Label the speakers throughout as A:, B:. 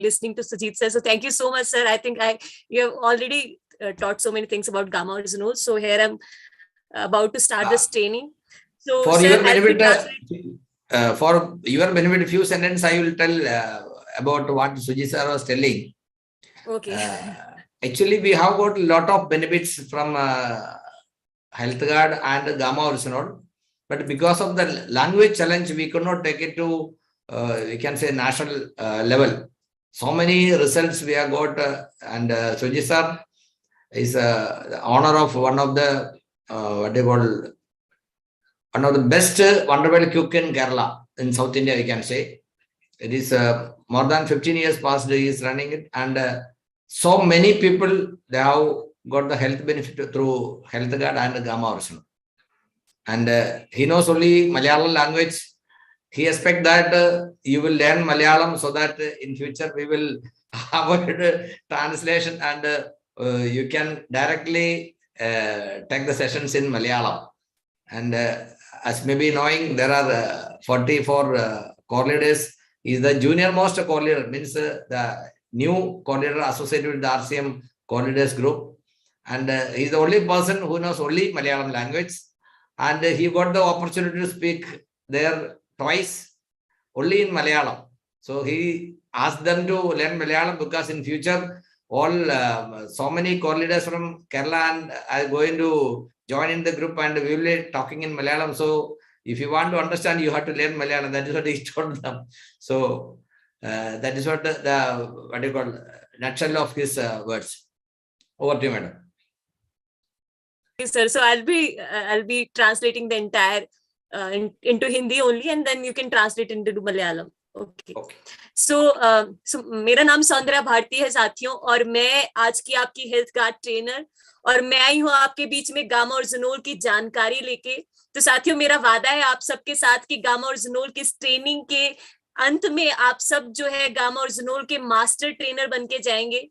A: listening to Sujit sir. So thank you so much, sir. I think you have already taught so many things about gamma original. So here I'm about to start this training. So
B: for
A: sir,
B: your benefit, few sentences I will tell about what Sujit sir was telling.
A: Okay.
B: Actually, we have got a lot of benefits from HealthGuard and Gamma Original, but because of the language challenge, we could not take it to we can say national level. So many results we have got, and Sujit sir is the honor of one of the what they call one of the best Wonderwell cook in Kerala, in South India, we can say. It is more than 15 years past he is running it, and so many people, they have got the health benefit through HealthGuard and Gamma Original. And he knows only Malayalam language. He expects that you will learn Malayalam so that in future we will avoid translation and you can directly take the sessions in Malayalam. And as maybe knowing, there are 44 core leaders. He is the junior most core leader, means the new core leader associated with the RCM core leaders group. And he is the only person who knows only Malayalam language. And he got the opportunity to speak there twice, only in Malayalam. So he asked them to learn Malayalam because in future, all so many core leaders from Kerala and are going to join in the group and we will be talking in Malayalam. So if you want to understand, you have to learn Malayalam. That is what he told them. So that is what the what you call nutshell of his words. Over to you, madam.
A: Yes, sir. So I'll be translating the entire into Hindi only, and then you can translate into Malayalam. Okay. So मेरा नाम सौंदर्या भारती है साथियों, और मैं आज की आपकी health guard trainer, और मैं आई हूँ आपके बीच में गामा और ज़नोल की जानकारी लेके। तो साथियों, मेरा वादा है आप सबके साथ कि गामा और ज़नोल की ट्रेनिंग के अंत में आप सब जो है गामा और ज़नोल के मास्टर ट्रेनर बन के जाएंगे।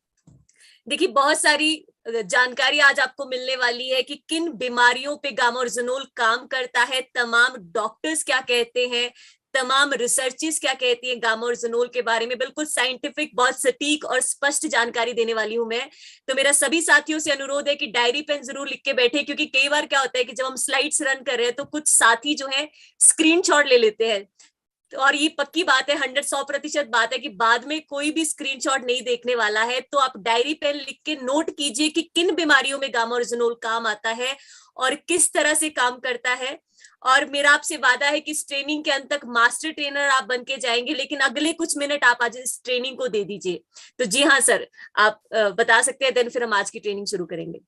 A: देखिए, बहुत सारी जानकारी आज आपको मिलने वाली है कि किन बीमारियों पे गामा और ज़नोल काम करता है, तमाम डॉक्टर्स क्या कहते हैं, तमाम रिसर्चेस क्या कहती हैं गामा और ज़नोल के बारे में। बिल्कुल साइंटिफिक, बहुत सटीक और स्पष्ट जानकारी देने वाली हूं मैं। तो मेरा सभी साथियों से अनुरोध है कि डायरी पेन जरूर लिख के बैठे, क्योंकि कई बार क्या होता है कि जब हम स्लाइड्स रन कर रहे हैं तो कुछ साथी जो है स्क्रीनशॉट ले लेते हैं, और ये पक्की बात है, 100% बात है कि बाद में कोई भी स्क्रीनशॉट नहीं देखने वाला है। तो आप डायरी पेन लिख के नोट कीजिए कि किन बीमारियों में गामा और ज़नोल काम आता है और किस तरह से काम करता है। और मेरा आपसे वादा है कि इस ट्रेनिंग के अंत तक मास्टर ट्रेनर आप बन के जाएंगे, लेकिन अगले कुछ मिनट आप आज इस ट्रेनिंग को दे दीजिए। तो जी हाँ सर, आप बता सकते हैं, देन फिर हम आज की ट्रेनिंग शुरू करेंगे।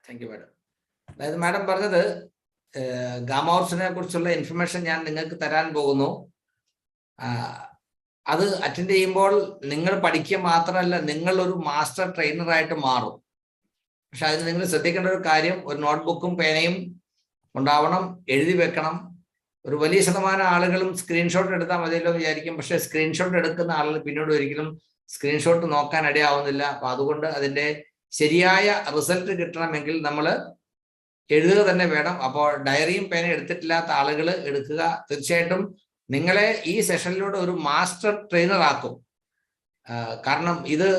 B: Thank you madam. मैडम പറഞ്ഞത് ഗാമ ഓർസിനെ കുറിച്ചുള്ള ഇൻഫർമേഷൻ ഞാൻ നിങ്ങൾക്ക് തരാൻ പോകുന്നു. അത് അറ്റൻഡ് ചെയ്യുമ്പോൾ നിങ്ങൾ പഠിക്കുക മാത്രമല്ല, നിങ്ങൾ ഒരു മാസ്റ്റർ ട്രെയിനറായിട്ട് മാറും. പക്ഷെ അതിന് നിങ്ങൾ ശ്രദ്ധിക്കേണ്ട ഒരു കാര്യം, ഒരു നോട്ട്ബുക്കും പേനയും ഉണ്ടാവണം, എഴുതി വെക്കണം. ഒരു വലിയ ശതമാനം ആളുകളും സ്ക്രീൻഷോട്ട് എടുത്താൽ മതിയല്ലോ വിചാരിക്കും, പക്ഷെ സ്ക്രീൻഷോട്ട് എടുക്കുന്ന ആളുകൾ പിന്നീട് ഒരിക്കലും സ്ക്രീൻഷോട്ട് നോക്കാൻ ഇടയാവുന്നില്ല. അപ്പൊ അതുകൊണ്ട് അതിന്റെ ശരിയായ റിസൾട്ട് കിട്ടണമെങ്കിൽ നമ്മൾ എഴുതുക തന്നെ വേണം. അപ്പോൾ ഡയറിയും പേനയും എടുത്തിട്ടില്ലാത്ത ആളുകൾ എടുക്കുക. തീർച്ചയായിട്ടും നിങ്ങളെ ഈ സെഷനിലൂടെ ഒരു മാസ്റ്റർ ട്രെയിനർ ആക്കും. കാരണം ഇത്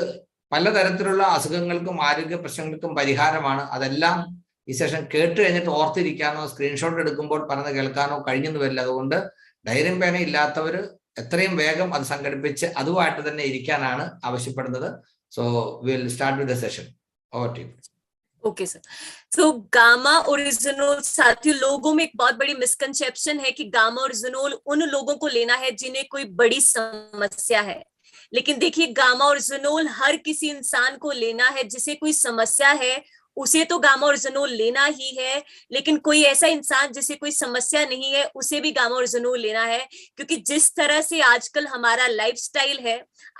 B: പലതരത്തിലുള്ള അസുഖങ്ങൾക്കും ആരോഗ്യ പ്രശ്നങ്ങൾക്കും പരിഹാരമാണ്. അതെല്ലാം ഈ സെഷൻ കേട്ട് കഴിഞ്ഞിട്ട് ഓർത്തിരിക്കാനോ സ്ക്രീൻഷോട്ട് എടുക്കുമ്പോൾ പറഞ്ഞ് കേൾക്കാനോ കഴിഞ്ഞെന്ന് വരില്ല. അതുകൊണ്ട് ഡയറിയും പേന ഇല്ലാത്തവർ എത്രയും വേഗം അത് സംഘടിപ്പിച്ച് അതുമായിട്ട് തന്നെ ഇരിക്കാനാണ് ആവശ്യപ്പെടുന്നത്. So will start with the session. Over to you.
A: Okay sir. तो गामा और ज़नोल साथियों, लोगों में एक बहुत बड़ी मिसकंसेप्शन है कि गामा और ज़नोल उन लोगों को लेना है जिन्हें कोई बड़ी समस्या है। लेकिन देखिए, गामा और ज़नोल हर किसी इंसान को लेना है जिसे कोई समस्या है, उसे तो गामा और ज़नोल लेना ही है। लेकिन कोई ऐसा इंसान जिसे कोई समस्या नहीं है, उसे भी गामा और ज़नोल लेना है, क्योंकि जिस तरह से आजकल हमारा लाइफस्टाइल है,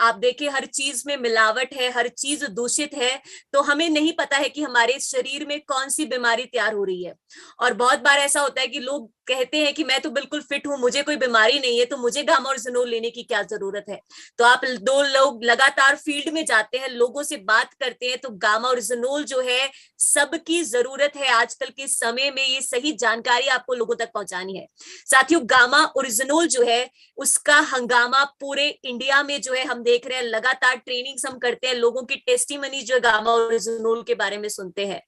A: आप देखिए हर चीज में मिलावट है, हर चीज दूषित है, तो हमें नहीं पता है कि हमारे शरीर में कौन सी बीमारी तैयार हो रही है। और बहुत बार ऐसा होता है कि लोग कहते हैं कि मैं तो बिल्कुल फिट हूं, मुझे कोई बीमारी नहीं है, तो मुझे गामा ओरिजिनोल लेने की क्या जरूरत है। तो आप दो लोग लगातार फील्ड में जाते हैं, लोगों से बात करते हैं, तो गामा ओरिजिनोल जो है सबकी जरूरत है आजकल के समय में, ये सही जानकारी आपको लोगों तक पहुंचानी है। साथियों, गामा ओरिजिनोल जो है उसका हंगामा पूरे इंडिया में जो है हम देख रहे हैं, लगातार ट्रेनिंग्स हम करते हैं, लोगों की टेस्टिमनी जो है गामा ओरिजिनोल के बारे में सुनते हैं।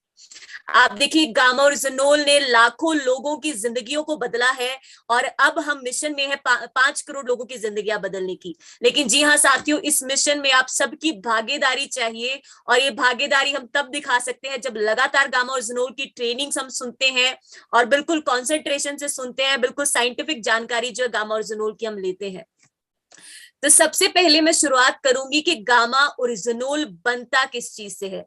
A: आप देखिए, गामा ओरिजिनोल ने लाखों लोगों की जिंदगियों को बदला है, और अब हम मिशन में है 5 करोड़ लोगों की जिंदगियां बदलने की। लेकिन जी हाँ साथियों, इस मिशन में आप सबकी भागीदारी चाहिए, और ये भागीदारी हम तब दिखा सकते हैं जब लगातार गामा ओरिजिनोल की ट्रेनिंग्स हम सुनते हैं, और बिल्कुल कॉन्सेंट्रेशन से सुनते हैं, बिल्कुल साइंटिफिक जानकारी जो है गामा ओरिजिनोल की हम लेते हैं। तो सबसे पहले मैं शुरुआत करूंगी कि गामा ओरिजिनोल बनता किस चीज से है।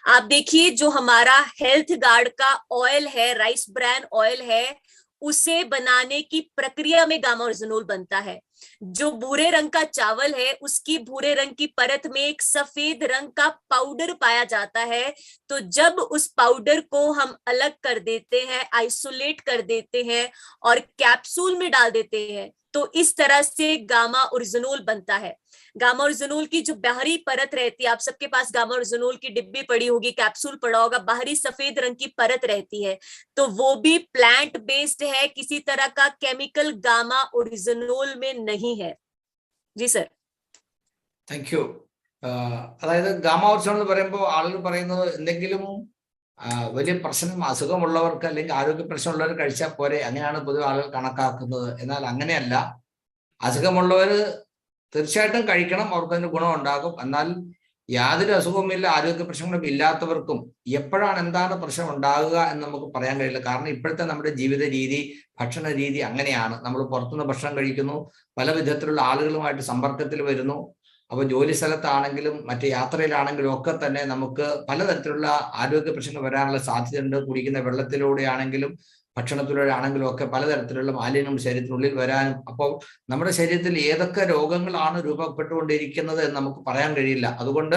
A: आप देखिए, जो हमारा हेल्थ गार्ड का ऑयल है, राइस ब्रैन ऑयल है, उसे बनाने की प्रक्रिया में गामा ओरिजिनोल बनता है। जो भूरे रंग का चावल है, उसकी भूरे रंग की परत में एक सफेद रंग का पाउडर पाया जाता है। तो जब उस पाउडर को हम अलग कर देते हैं, आइसोलेट कर देते हैं और कैप्सूल में डाल देते हैं, तो इस तरह से गामा ओरिजिनोल बनता है। गामा ओरिजिनोल की जो बाहरी परत रहती है, आप सबके पास गामा ओरिजिनोल की डिब्बी पड़ी होगी, कैप्सूल पड़ा होगा, बाहरी सफेद रंग की परत रहती है, तो वो भी प्लांट बेस्ड है, किसी तरह का केमिकल गामा ओरिजिनोल में नहीं है। जी सर।
B: Thank you. അതായത് ഗാമ ഓറിജിനോൾ എന്ന് പറയുമ്പോൾ ആളുകൾ പറയുന്നത് എന്തെങ്കിലും വലിയ പ്രശ്നം അസുഖമുള്ളവർക്ക് അല്ലെങ്കിൽ ആരോഗ്യ പ്രശ്നമുള്ളവർ കഴിച്ചാൽ പോരെ, അങ്ങനെയാണ് പൊതുവെ ആളുകൾ കണക്കാക്കുന്നത്. എന്നാൽ അങ്ങനെയല്ല. അസുഖമുള്ളവർ തീർച്ചയായിട്ടും കഴിക്കണം, അവർക്ക് അതിന് ഗുണം ഉണ്ടാകും. എന്നാൽ യാതൊരു അസുഖവുമില്ല, ആരോഗ്യ പ്രശ്നങ്ങളും ഇല്ലാത്തവർക്കും എപ്പോഴാണ് എന്താണ് പ്രശ്നം ഉണ്ടാകുക എന്ന് നമുക്ക് പറയാൻ കഴിയില്ല. കാരണം ഇപ്പോഴത്തെ നമ്മുടെ ജീവിത രീതി, ഭക്ഷണ രീതി അങ്ങനെയാണ്. നമ്മൾ പുറത്തുനിന്ന് ഭക്ഷണം കഴിക്കുന്നു, പല വിധത്തിലുള്ള ആളുകളുമായിട്ട് സമ്പർക്കത്തിൽ വരുന്നു. അപ്പോൾ ജോലി സ്ഥലത്താണെങ്കിലും മറ്റ് യാത്രയിലാണെങ്കിലും ഒക്കെ തന്നെ നമുക്ക് പലതരത്തിലുള്ള ആരോഗ്യ പ്രശ്നങ്ങൾ വരാനുള്ള സാധ്യതയുണ്ട്. കുടിക്കുന്ന വെള്ളത്തിലൂടെ ആണെങ്കിലും ഭക്ഷണത്തിലൂടെ ആണെങ്കിലും ഒക്കെ പലതരത്തിലുള്ള മാലിന്യം ശരീരത്തിനുള്ളിൽ വരാനും, അപ്പോൾ നമ്മുടെ ശരീരത്തിൽ ഏതൊക്കെ രോഗങ്ങളാണ് രൂപപ്പെട്ടുകൊണ്ടിരിക്കുന്നത് എന്ന് നമുക്ക് പറയാൻ കഴിയില്ല. അതുകൊണ്ട്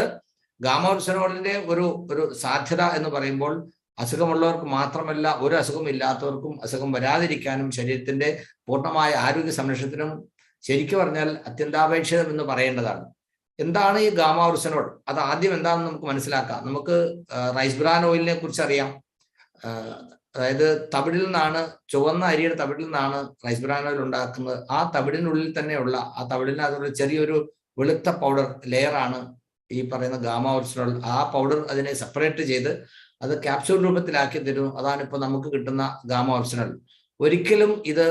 B: ഗാമ ഓറിജിനോളിന്റെ ഒരു സാധ്യത എന്ന് പറയുമ്പോൾ അസുഖമുള്ളവർക്ക് മാത്രമല്ല, ഒരു അസുഖം ഇല്ലാത്തവർക്കും അസുഖം വരാതിരിക്കാനും ശരീരത്തിന്റെ പൂർണ്ണമായ ആരോഗ്യ സംരക്ഷണത്തിനും ശരിക്കും പറഞ്ഞാൽ അത്യന്താപേക്ഷിതം എന്ന് പറയേണ്ടതാണ്. എന്താണ് ഈ ഗാമ ഓറിജിനോൾ? അത് ആദ്യം എന്താണെന്ന് നമുക്ക് മനസ്സിലാക്കാം. നമുക്ക് റൈസ് ബ്രാൻ ഓയിലിനെ കുറിച്ച് അറിയാം. അതായത് തവിടിൽ നിന്നാണ്, ചുവന്ന അരിയുടെ തവിടിൽ നിന്നാണ് റൈസ് ബ്രാൻ ഓയിൽ ഉണ്ടാക്കുന്നത്. ആ തവിടിനുള്ളിൽ തന്നെയുള്ള, ആ തവിടിനകത്തുള്ള ചെറിയൊരു വെളുത്ത പൗഡർ ലെയറാണ് ഈ പറയുന്ന ഗാമ ഓറിജിനോൾ. ആ പൗഡർ അതിനെ സെപ്പറേറ്റ് ചെയ്ത് അത് ക്യാപ്സ്യൂൾ രൂപത്തിലാക്കി തരും. അതാണ് ഇപ്പോൾ നമുക്ക് കിട്ടുന്ന ഗാമ ഓറിജിനോൾ. ഒരിക്കലും ഇത്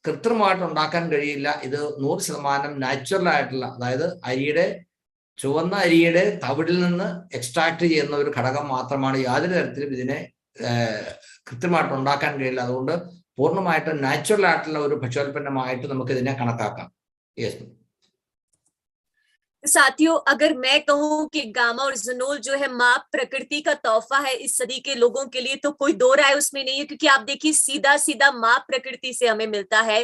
B: കൃത്രിമമായിട്ട് ഉണ്ടാക്കാൻ കഴിയില്ല. ഇത് 100% നാച്ചുറൽ ആയിട്ടുള്ള, അതായത് ചുവന്ന അരിയുടെ തവിടിൽ നിന്ന് എക്സ്ട്രാക്ട് ചെയ്യുന്ന ഒരു ഘടകം മാത്രമാണ്. യാതൊരു തരത്തിലും ഇതിനെ കൃത്യമായിട്ട് ഉണ്ടാക്കാൻ കഴിയില്ല. അതുകൊണ്ട് പൂർണ്ണമായിട്ട് നാച്ചുറൽ ആയിട്ടുള്ള ഒരു ഭക്ഷ്യോൽപ്പന്നമായിട്ട് നമുക്ക് ഇതിനെ കണക്കാക്കാം. യെസ്
A: साथियों, अगर मैं कहूं कि गामा ओरिजिनोल जो है माँ प्रकृति का तोहफा है इस सदी के लोगों के लिए, तो कोई दो राय उसमें नहीं है, क्योंकि आप देखिए सीधा सीधा माँ प्रकृति से हमें मिलता है,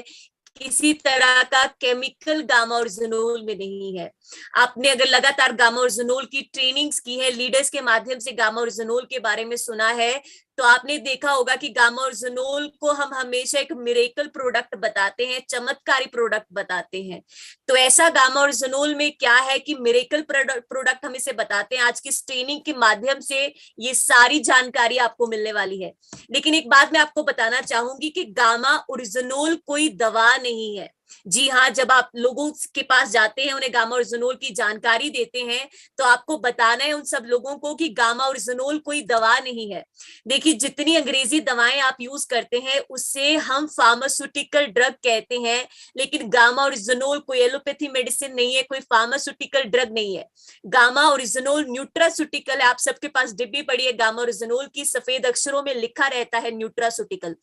A: किसी तरह का केमिकल गामा ओरिजिनोल में नहीं है। आपने अगर लगातार गामा ओरिजिनोल की ट्रेनिंग्स की है, लीडर्स के माध्यम से गामा ओरिजिनोल के बारे में सुना है, तो आपने देखा होगा कि गामा ओरिजिनोल को हम हमेशा एक मिरेकल प्रोडक्ट बताते हैं, चमत्कारी प्रोडक्ट बताते हैं। तो ऐसा गामा ओरिजिनोल में क्या है कि मिरेकल प्रोडक्ट हम इसे बताते हैं। आज की ट्रेनिंग के माध्यम से ये सारी जानकारी आपको मिलने वाली है। लेकिन एक बात मैं आपको बताना चाहूंगी कि गामा ओरिजिनोल कोई दवा नहीं है। जी हाँ, जब आप लोगों के पास जाते हैं, उन्हें गामा ओरिजिनोल की जानकारी देते हैं, तो आपको बताना है उन सब लोगों को कि गामा ओरिजिनोल कोई दवा नहीं है। देखिए, जितनी अंग्रेजी दवाएं आप यूज करते हैं उससे हम फार्मास्यूटिकल ड्रग कहते हैं, लेकिन गामा ओरिजिनोल कोई एलोपैथी मेडिसिन नहीं है, कोई फार्मास्यूटिकल ड्रग नहीं है। गामा ओरिजिनोल न्यूट्रास्यूटिकल है। आप सबके पास डिब्बी पड़ी है गामा ओरिजिनोल की, सफेद अक्षरों में लिखा रहता है न्यूट्रास्यूटिकल।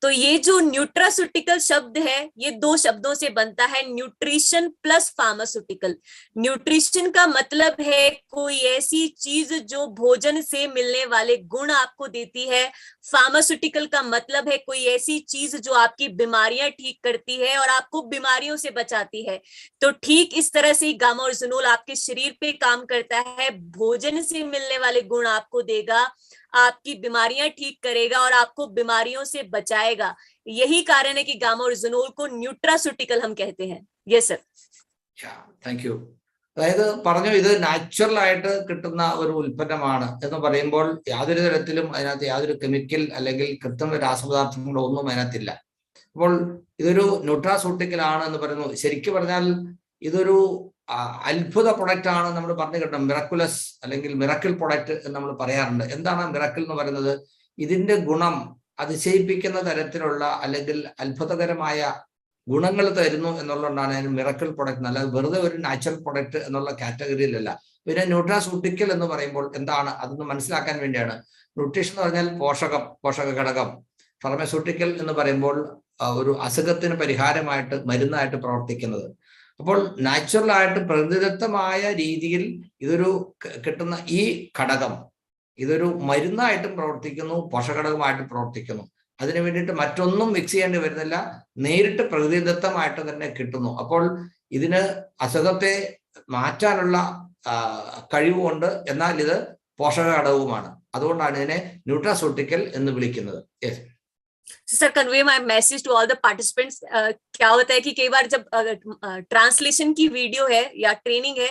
A: तो ये जो न्यूट्रास्यूटिकल शब्द है, ये दो शब्दों से बनता है, न्यूट्रिशन प्लस फार्मास्यूटिकल। न्यूट्रिशन का मतलब है कोई ऐसी चीज जो भोजन से मिलने वाले गुण आपको देती है। फार्मास्यूटिकल का मतलब है कोई ऐसी चीज जो आपकी बीमारियां ठीक करती है और आपको बीमारियों से बचाती है। तो ठीक इस तरह से गामा ओरिजिनोल आपके शरीर पे काम करता है, भोजन से मिलने वाले गुण आपको देगा, आपकी बीमारियां ठीक करेगा और आपको बीमारियों से बचाएगा। यही कारण है कि गामा ओरिजिनोल को न्यूट्रास्यूटिकल हम कहते हैं। Yes sir.
B: Thank you. അതായത് പറഞ്ഞു ഇത് നാച്ചുറൽ ആയിട്ട് കിട്ടുന്ന ഒരു ഉൽപ്പന്നമാണ് എന്ന് പറയുമ്പോൾ യാതൊരു തരത്തിലും അതിനകത്ത് യാതൊരു കെമിക്കൽ അല്ലെങ്കിൽ കൃത്രിമ രാസപദാർത്ഥങ്ങളോ ഒന്നും അതിനകത്തില്ല. അപ്പോൾ ഇതൊരു ന്യൂട്രാസ്യൂട്ടിക്കൽ ആണ് എന്ന് പറയുന്നു. ശരിക്കും പറഞ്ഞാൽ ഇതൊരു അത്ഭുത പ്രൊഡക്റ്റ് ആണ് നമ്മൾ പറഞ്ഞു കേട്ടോ. മിറക്കുലസ് അല്ലെങ്കിൽ മിറക്കിൾ പ്രൊഡക്റ്റ് എന്ന് നമ്മൾ പറയാറുണ്ട്. എന്താണ് മിറക്കിൾ എന്ന് പറയുന്നത്? ഇതിന്റെ ഗുണം അതിശയിപ്പിക്കുന്ന തരത്തിലുള്ള അല്ലെങ്കിൽ അത്ഭുതകരമായ ഗുണങ്ങൾ തരുന്നു എന്നുള്ളതുകൊണ്ടാണ് അതിന് മിറക്കിൾ പ്രൊഡക്റ്റ്. അല്ലാതെ വെറുതെ ഒരു നാച്ചുറൽ പ്രൊഡക്റ്റ് എന്നുള്ള കാറ്റഗറിയിലല്ല. പിന്നെ ന്യൂട്രാസ്യൂട്ടിക്കൽ എന്ന് പറയുമ്പോൾ എന്താണ് അതൊന്ന് മനസ്സിലാക്കാൻ വേണ്ടിയാണ്. ന്യൂട്രീഷൻ എന്ന് പറഞ്ഞാൽ പോഷക ഘടകം. ഫാർമസ്യൂട്ടിക്കൽ എന്ന് പറയുമ്പോൾ ഒരു അസുഖത്തിന് പരിഹാരമായിട്ട് മരുന്നായിട്ട് പ്രവർത്തിക്കുന്നത്. അപ്പോൾ നാച്ചുറൽ ആയിട്ട് പ്രകൃതിദത്തമായ രീതിയിൽ ഇതൊരു കിട്ടുന്ന ഈ ഘടകം ഇതൊരു മരുന്നായിട്ടും പ്രവർത്തിക്കുന്നു, പോഷകഘടകമായിട്ടും പ്രവർത്തിക്കുന്നു. അതിനു വേണ്ടിയിട്ട് മറ്റൊന്നും മിക്സ് ചെയ്യേണ്ടി വരുന്നില്ല, നേരിട്ട് പ്രകൃതിദത്തമായിട്ട് തന്നെ കിട്ടുന്നു. അപ്പോൾ ഇതിന് അസുഖത്തെ മാറ്റാനുള്ള കഴിവുണ്ട്, എന്നാൽ ഇത് പോഷകഘടകവുമാണ്. അതുകൊണ്ടാണ് ഇതിനെ ന്യൂട്രാസ്യൂട്ടിക്കൽ എന്ന് വിളിക്കുന്നത്. Yes
A: sir, convey my message to all the participants. क्या होता है कि कई बार जब ट्रांसलेशन की वीडियो है या ट्रेनिंग है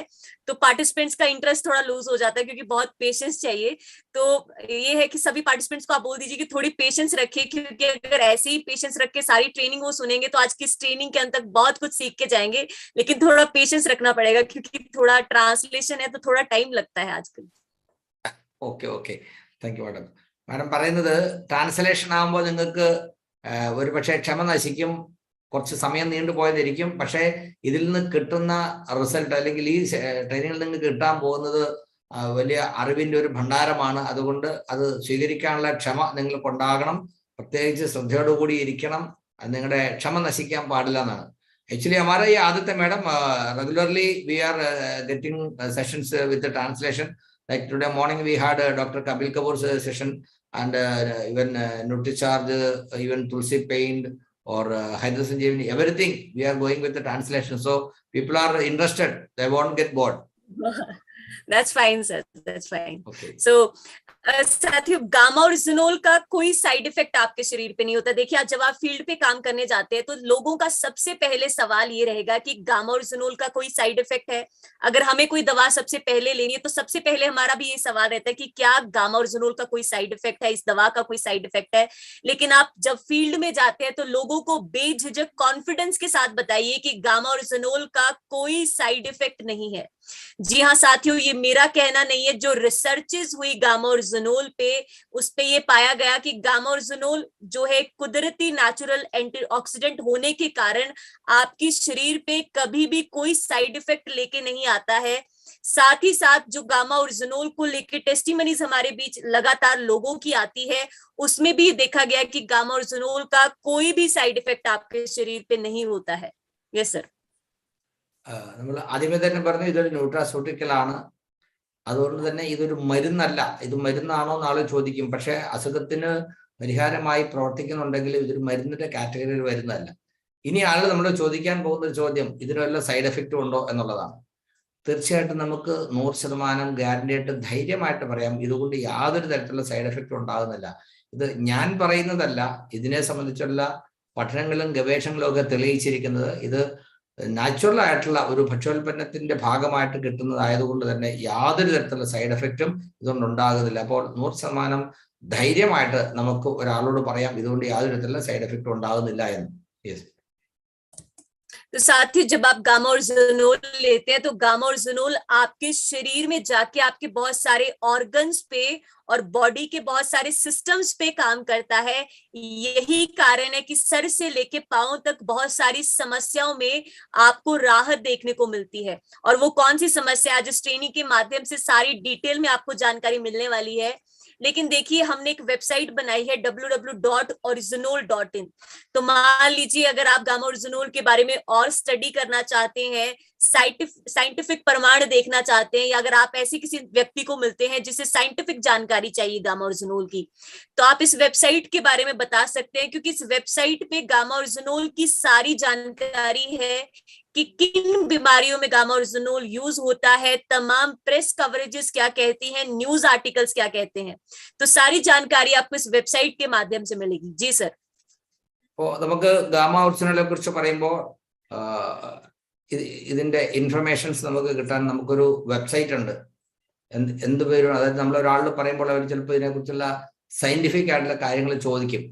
A: तो पार्टिसिपेंट्स का इंटरेस्ट थोड़ा लूज हो जाता है क्योंकि बहुत पेशेंस चाहिए. तो ये है कि सभी पार्टिसिपेंट्स को आप बोल दीजिए कि थोड़ी पेशेंस रखिए, क्योंकि अगर ऐसे ही पेशेंस रख के सारी ट्रेनिंग वो सुनेंगे तो आज की इस ट्रेनिंग के अंत तक बहुत कुछ सीख के जाएंगे, लेकिन थोड़ा पेशेंस रखना पड़ेगा क्योंकि थोड़ा ट्रांसलेशन है तो थोड़ा टाइम लगता है आजकल.
B: Okay okay, thank you madam. Madam പറയുന്നത് ട്രാൻസ്ലേഷൻ ആകുമ്പോൾ നിങ്ങൾക്ക് ഒരു പക്ഷേ ക്ഷമ നശിക്കും, കുറച്ച് സമയം നീണ്ടുപോയതായിരിക്കും. പക്ഷേ ഇതിൽ നിന്ന് കിട്ടുന്ന റിസൾട്ട് അല്ലെങ്കിൽ ഈ ട്രെയിനിങ്ങിൽ നിന്ന് കിട്ടാൻ പോകുന്നത് വലിയ അറിവിന്റെ ഒരു ഭണ്ഡാരമാണ്. അതുകൊണ്ട് അത് സ്വീകരിക്കാനുള്ള ക്ഷമ നിങ്ങൾക്ക് ഉണ്ടാകണം, പ്രത്യേകിച്ച് ശ്രദ്ധയോടുകൂടി ഇരിക്കണം. നിങ്ങളുടെ ക്ഷമ നശിക്കാൻ പാടില്ല എന്നാണ്. Actually, हमारा ये आदत है madam, regularly we are getting sessions with translation. Like today morning we had Dr. Kapil Kapoor's session, and even NutriCharge, even Tulsi Paint or Hydra Sanjeevani, everything we are going with the translation. So people are interested, they won't get bored.
A: That's fine, sir. That's fine.
B: Okay.
A: So साथियों, gamma ओरिजिनोल का कोई side effect आपके शरीर पे नहीं होता. देखिए, आज जब आप फील्ड पे काम करने जाते हैं तो लोगों का सबसे पहले सवाल ये रहेगा कि गामा ओरिजिनोल का कोई साइड इफेक्ट है. अगर हमें कोई दवा सबसे पहले लेनी है तो सबसे पहले हमारा भी ये सवाल रहता है कि क्या गामा ओरिजिनोल का कोई साइड इफेक्ट है, इस दवा का कोई साइड इफेक्ट है. लेकिन आप जब फील्ड में जाते हैं तो लोगों को बेझिझक कॉन्फिडेंस के साथ बताइए कि गामा ओरिजिनोल का कोई साइड इफेक्ट नहीं है. जी हाँ साथियों, ये मेरा कहना नहीं है, जो रिसर्चेस हुई गामा ओरिजिनोल पे उस पे ये पाया गया कि गामा ओरिजिनोल जो है कुदरती नेचुरल एंटीऑक्सीडेंट होने के कारण आपकी शरीर पे कभी भी कोई साइड इफेक्ट लेके नहीं आता है. साथ ही साथ जो गामा ओरिजिनोल को लेके टेस्टिमनीज हमारे बीच लगातार लोगों की आती है, उसमें भी देखा गया कि गामा ओरिजिनोल का कोई भी साइड इफेक्ट आपके शरीर पे नहीं होता है. Yes sir.
B: നമ്മൾ ആദ്യമേ തന്നെ പറഞ്ഞു ഇതൊരു ന്യൂട്രാസ്യൂട്ടിക്കൽ ആണ്. അതുകൊണ്ട് തന്നെ ഇതൊരു മരുന്നല്ല. ഇത് മരുന്നാണോ എന്ന് ആള് ചോദിക്കും. പക്ഷെ അസുഖത്തിന് പരിഹാരമായി പ്രവർത്തിക്കുന്നുണ്ടെങ്കിൽ ഇതൊരു മരുന്നിന്റെ കാറ്റഗറിയിൽ വരുന്നതല്ല. ഇനി ആള് നമ്മൾ ചോദിക്കാൻ പോകുന്ന ഒരു ചോദ്യം, ഇതിന് വല്ല സൈഡ് എഫക്റ്റും ഉണ്ടോ എന്നുള്ളതാണ്. തീർച്ചയായിട്ടും നമുക്ക് 100% ഗ്യാരണ്ടി ആയിട്ട് ധൈര്യമായിട്ട് പറയാം, ഇതുകൊണ്ട് യാതൊരു തരത്തിലുള്ള സൈഡ് എഫക്റ്റും ഉണ്ടാകുന്നില്ല. ഇത് ഞാൻ പറയുന്നതല്ല, ഇതിനെ സംബന്ധിച്ചുള്ള പഠനങ്ങളും ഗവേഷണങ്ങളും ഒക്കെ തെളിയിച്ചിരിക്കുന്നത് ഇത് നാച്ചുറൽ ആയിട്ടുള്ള ഒരു ഭക്ഷ്യോൽപ്പന്നത്തിന്റെ ഭാഗമായിട്ട് കിട്ടുന്നതായതുകൊണ്ട് തന്നെ യാതൊരു തരത്തിലുള്ള സൈഡ് എഫക്റ്റും ഇതുകൊണ്ട് ഉണ്ടാകുന്നില്ല. അപ്പോൾ 100% ധൈര്യമായിട്ട് നമുക്ക് ഒരാളോട് പറയാം ഇതുകൊണ്ട് യാതൊരു തരത്തിലുള്ള സൈഡ് എഫക്റ്റും ഉണ്ടാകുന്നില്ല എന്ന്. യെസ്.
A: तो साथियों, जब आप गामा ओरिजिनोल लेते हैं तो गामा ओरिजिनोल आपके शरीर में जाके आपके बहुत सारे ऑर्गन्स पे और बॉडी के बहुत सारे सिस्टम्स पे काम करता है. यही कारण है कि सर से लेके पांव तक बहुत सारी समस्याओं में आपको राहत देखने को मिलती है. और वो कौन सी समस्या, आज इस ट्रेनिंग के माध्यम से सारी डिटेल में आपको जानकारी मिलने वाली है. लेकिन देखिए, हमने एक वेबसाइट बनाई है www.originol.in. तो मान लीजिए अगर आप गामा ओरिजिनोल के बारे में और स्टडी करना चाहते हैं, साइंटिफिक प्रमाण देखना चाहते हैं, या अगर आप ऐसे किसी व्यक्ति को मिलते हैं जिसे साइंटिफिक जानकारी चाहिए गामा ओरिजिनोल की, तो आप इस वेबसाइट के बारे में बता सकते हैं, क्योंकि इस वेबसाइट पे गामा ओरिजिनोल की सारी जानकारी है कि किन बीमारियों में गामा ओरिजिनोल यूज होता है, तमाम प्रेस कवरेजेस क्या कहती हैं, न्यूज आर्टिकल्स क्या कहते हैं, तो सारी जानकारी आपको इस वेबसाइट के माध्यम से मिलेगी। जी सर।
B: നമുക്ക് ഗാമ ഒറിജിനലെ കുറിച്ച് പറയുമ്പോൾ ഇതിന്റെ ഇൻഫർമേഷൻസ് നമുക്ക് കിട്ടാൻ നമുക്കൊരു വെബ്സൈറ്റ് ഉണ്ട്. എന്ത് പേരും, അതായത് നമ്മൾ ഒരാളോട് പറയുമ്പോൾ അവർ ചിലപ്പോൾ ഇതിനെക്കുറിച്ചുള്ള സയന്റിഫിക് ആയിട്ടുള്ള കാര്യങ്ങൾ ചോദിക്കും.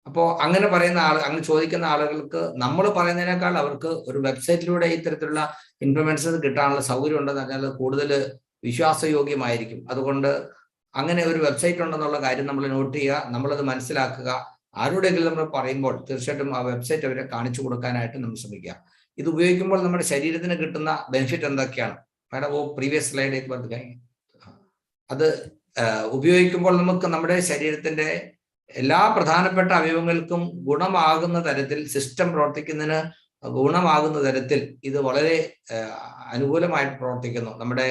B: അപ്പോൾ അങ്ങനെ പറയുന്ന അങ്ങനെ ചോദിക്കുന്ന ആളുകൾക്ക് നമ്മൾ പറയുന്നതിനേക്കാൾ അവർക്ക് ഒരു വെബ്സൈറ്റിലൂടെ ഇത്തരത്തിലുള്ള ഇൻഫർമേഷൻസ് കിട്ടാനുള്ള സൗകര്യം ഉണ്ടെന്ന് പറഞ്ഞാൽ കൂടുതൽ വിശ്വാസയോഗ്യമായിരിക്കും. അതുകൊണ്ട് അങ്ങനെ ഒരു വെബ്സൈറ്റ് ഉണ്ടെന്നുള്ള കാര്യം നമ്മൾ നോട്ട് ചെയ്യുക, നമ്മളത് മനസ്സിലാക്കുക. ആരോടെങ്കിലും നമ്മൾ പറയുമ്പോൾ തീർച്ചയായിട്ടും ആ വെബ്സൈറ്റ് അവരെ കാണിച്ചു കൊടുക്കാനായിട്ട് നമ്മൾ ശ്രമിക്കുക. ഇത് ഉപയോഗിക്കുമ്പോൾ നമ്മുടെ ശരീരത്തിന് കിട്ടുന്ന ബെനിഫിറ്റ് എന്തൊക്കെയാണ്? മാഡം പ്രീവിയസ് സ്ലൈഡിലേക്ക് വന്നു കഴിഞ്ഞു. അത് ഉപയോഗിക്കുമ്പോൾ നമുക്ക് നമ്മുടെ ശരീരത്തിന്റെ എല്ലാ പ്രധാനപ്പെട്ട അവയവങ്ങൾക്കും ഗുണമാകുന്ന തരത്തിൽ, സിസ്റ്റം പ്രവർത്തിക്കുന്നതിന് ഗുണമാകുന്ന തരത്തിൽ ഇത് വളരെ അനുകൂലമായിട്ട് പ്രവർത്തിക്കുന്നു. നമ്മുടെ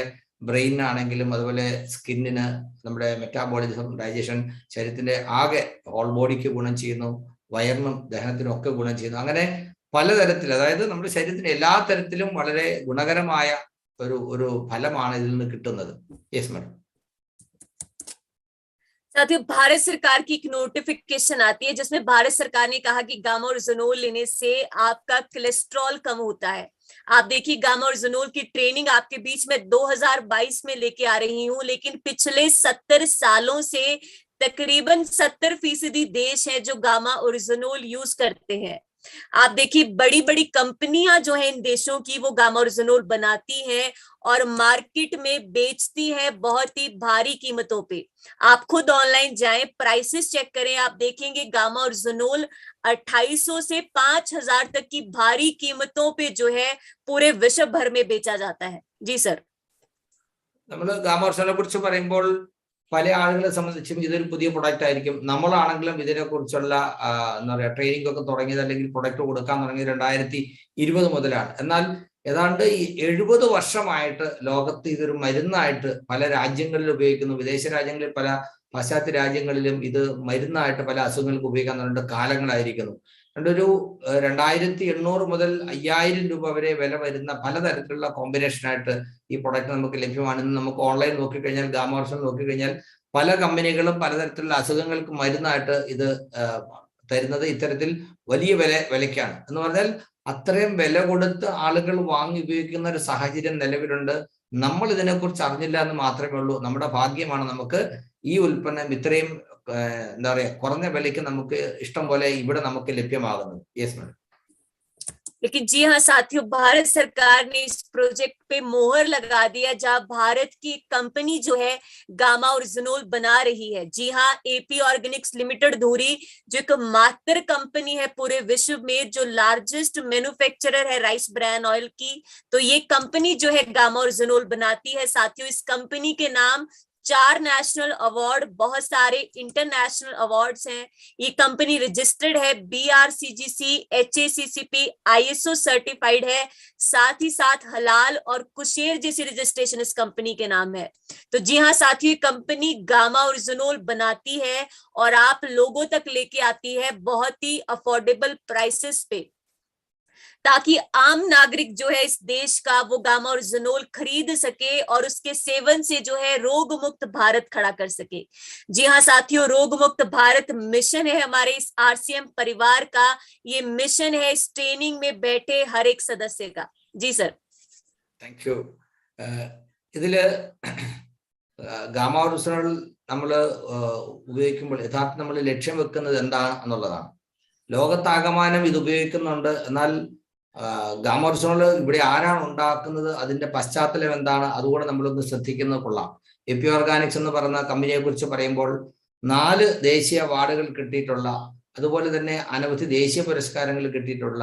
B: ബ്രെയിനാണെങ്കിലും അതുപോലെ സ്കിന്നിന്, നമ്മുടെ മെറ്റാബോളിസം, ഡൈജഷൻ, ശരീരത്തിന്റെ ആകെ ഹോൾ ബോഡിക്ക് ഗുണം ചെയ്യുന്നു, വയറിനും ദഹനത്തിനും ഒക്കെ ഗുണം ചെയ്യുന്നു. അങ്ങനെ പലതരത്തിൽ, അതായത് നമ്മുടെ ശരീരത്തിന് എല്ലാ തരത്തിലും വളരെ ഗുണകരമായ ഒരു ഫലമാണ് ഇതിൽ നിന്ന് കിട്ടുന്നത്. Yes madam.
A: साथियों, भारत सरकार की एक नोटिफिकेशन आती है जिसमें भारत सरकार ने कहा कि गामा ओरिजिनोल लेने से आपका कोलेस्ट्रॉल कम होता है। आप देखिए, गामा ओरिजिनोल की ट्रेनिंग आपके बीच में 2022 में लेके आ रही हूँ, लेकिन पिछले 70 सालों से तकरीबन 70% देश हैं जो गामा ओरिजिनोल यूज करते हैं। आप देखिए, बड़ी बड़ी कंपनियां जो हैं इन देशों की, वो गामा ओरिजिनोल बनाती हैं और मार्केट में बेचती हैं बहुत ही भारी कीमतों पे। आप खुद ऑनलाइन जाएं, प्राइसेस चेक करें, आप देखेंगे गामा ओरिजिनोल 2800 से 5000 तक की भारी कीमतों पे जो है पूरे विश्व भर में बेचा जाता है। जी सर.
B: നമ്മൾ ഗാമ ഓറിജിനലെ കുറിച്ച് പറയുമ്പോൾ പല ആളുകളെ സംബന്ധിച്ചും ഇതൊരു പുതിയ പ്രൊഡക്റ്റ് ആയിരിക്കും. നമ്മളാണെങ്കിലും ഇതിനെക്കുറിച്ചുള്ള എന്താ പറയുക, ട്രെയിനിങ് ഒക്കെ തുടങ്ങിയത് അല്ലെങ്കിൽ പ്രൊഡക്റ്റ് കൊടുക്കാൻ തുടങ്ങിയത് 2020 മുതലാണ്. എന്നാൽ ഏതാണ്ട് 70 വർഷമായിട്ട് ലോകത്ത് ഇതൊരു മരുന്നായിട്ട് പല രാജ്യങ്ങളിൽ ഉപയോഗിക്കുന്നു. വിദേശ രാജ്യങ്ങളിൽ, പല പാശ്ചാത്യ രാജ്യങ്ങളിലും ഇത് മരുന്നായിട്ട് പല അസുഖങ്ങൾക്ക് ഉപയോഗിക്കാൻ തുടങ്ങിയിട്ട് കാലങ്ങളായിരിക്കുന്നു. ഒരു 2800 മുതൽ 5000 രൂപ വരെ വില വരുന്ന പലതരത്തിലുള്ള കോമ്പിനേഷനായിട്ട് ഈ പ്രൊഡക്റ്റ് നമുക്ക് ലഭ്യമാണ്. നമുക്ക് ഓൺലൈൻ നോക്കിക്കഴിഞ്ഞാൽ, ഗാമ ഓറിജിനൽ നോക്കിക്കഴിഞ്ഞാൽ പല കമ്പനികളും പലതരത്തിലുള്ള അസുഖങ്ങൾക്ക് മരുന്നായിട്ട് ഇത് തരുന്നത് ഇത്തരത്തിൽ വലിയ വിലയ്ക്കാണ്. എന്ന് പറഞ്ഞാൽ അത്രയും വില കൊടുത്ത് ആളുകൾ വാങ്ങി ഉപയോഗിക്കുന്ന ഒരു സാഹചര്യം നിലവിലുണ്ട്. നമ്മൾ ഇതിനെക്കുറിച്ച് അറിഞ്ഞില്ല എന്ന് മാത്രമേ ഉള്ളൂ. നമ്മുടെ ഭാഗ്യമാണ് നമുക്ക് ഈ ഉൽപ്പന്നം ഇത്രയും എന്താ പറയാ കുറഞ്ഞ വിലയ്ക്ക് നമുക്ക് ഇഷ്ടം പോലെ ഇവിടെ നമുക്ക് ലഭ്യമാകുന്നത്. Yes madam.
A: लेकिन जी हाँ साथियों, भारत सरकार ने इस प्रोजेक्ट पे मोहर लगा दिया, जहां भारत की कंपनी जो है गामा ओरिजिनोल बना रही है। जी हाँ, एपी ऑर्गेनिक्स लिमिटेड धुरी, जो एक मात्र कंपनी है पूरे विश्व में, जो लार्जेस्ट मैन्युफैक्चरर है राइस ब्रान ऑयल की, तो ये कंपनी जो है गामा ओरिजिनोल बनाती है। साथियों, इस कंपनी के नाम 4 नेशनल अवार्ड, बहुत सारे इंटरनेशनल अवार्ड्स हैं। ये कंपनी रजिस्टर्ड है, BRCGC, HACCP, ISO सर्टिफाइड है, साथ ही साथ हलाल और कुशेर जैसी रजिस्ट्रेशन इस कंपनी के नाम है। तो जी हाँ साथियों, कंपनी गामा ओरिजिनोल बनाती है और आप लोगों तक लेके आती है बहुत ही अफोर्डेबल प्राइसेस पे, ताकि आम नागरिक जो है इस देश का वो गामा ओरिजिनोल खरीद सके और उसके सेवन से जो है रोग मुक्त भारत खड़ा कर सके। जी हाँ साथियों, रोग मुक्त भारत मिशन है हमारे इस RCM परिवार का। ये मिशन है इस ट्रेनिंग में बैठे हर एक सदस्य का। जी सर.
B: Thank you. ഇതില് ഗാമ ഓറിജിനൽ നമ്മൾ ഉപയോഗിക്കുമ്പോൾ യഥാർത്ഥം നമ്മൾ ലക്ഷ്യം വെക്കുന്നത് എന്താണ് എന്നുള്ളതാണ്. ലോകത്താകമാനം ഇത് ഉപയോഗിക്കുന്നുണ്ട്. എന്നാൽ ഗാമ ഓറിജിനൽ ഇവിടെ ആരാണ് ഉണ്ടാക്കുന്നത്, അതിന്റെ പശ്ചാത്തലം എന്താണ്, അതുകൂടെ നമ്മളൊന്ന് ശ്രദ്ധിക്കുന്നത് കൊള്ളാം. എപി ഓർഗാനിക്സ് എന്ന് പറയുന്ന കമ്പനിയെ കുറിച്ച് പറയുമ്പോൾ 4 ദേശീയ അവാർഡുകൾ കിട്ടിയിട്ടുള്ള, അതുപോലെ തന്നെ അനവധി ദേശീയ പുരസ്കാരങ്ങൾ കിട്ടിയിട്ടുള്ള,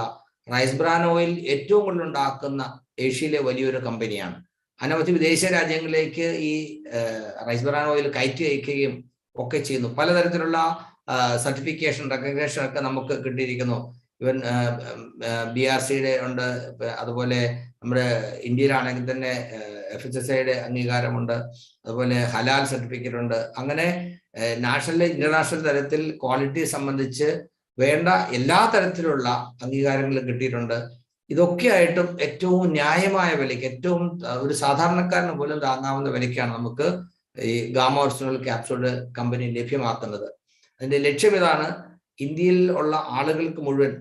B: റൈസ് ബ്രാൻ ഓയിൽ ഏറ്റവും കൂടുതൽ ഉണ്ടാക്കുന്ന ഏഷ്യയിലെ വലിയൊരു കമ്പനിയാണ്. അനവധി വിദേശ രാജ്യങ്ങളിലേക്ക് ഈ റൈസ് ബ്രാൻ ഓയിൽ കയറ്റി അയക്കുകയും ഒക്കെ ചെയ്യുന്നു. പലതരത്തിലുള്ള സർട്ടിഫിക്കേഷൻ, റെക്കഗ്നേഷൻ ഒക്കെ നമുക്ക് കിട്ടിയിരിക്കുന്നു. ഇവൻ BRCയുടെ ഉണ്ട്, അതുപോലെ നമ്മുടെ ഇന്ത്യയിലാണെങ്കിൽ തന്നെ FSSAIയുടെ അംഗീകാരമുണ്ട്, അതുപോലെ ഹലാൽ സർട്ടിഫിക്കറ്റ് ഉണ്ട്. അങ്ങനെ നാഷണൽ ഇന്റർനാഷണൽ തലത്തിൽ ക്വാളിറ്റി സംബന്ധിച്ച് വേണ്ട എല്ലാ തരത്തിലുള്ള അംഗീകാരങ്ങളും കിട്ടിയിട്ടുണ്ട്. ഇതൊക്കെ ആയിട്ടും ഏറ്റവും ന്യായമായ വിലയ്ക്ക്, ഏറ്റവും ഒരു സാധാരണക്കാരന് പോലും താങ്ങാവുന്ന വിലയ്ക്കാണ് നമുക്ക് ഈ ഗാമ ഒറിജിനൽ ക്യാപ്സൂൾ കമ്പനി ലഭ്യമാക്കുന്നത്. അതിന്റെ ലക്ഷ്യം ഇതാണ്: ഇന്ത്യയിൽ ഉള്ള ആളുകൾക്ക് മുഴുവൻ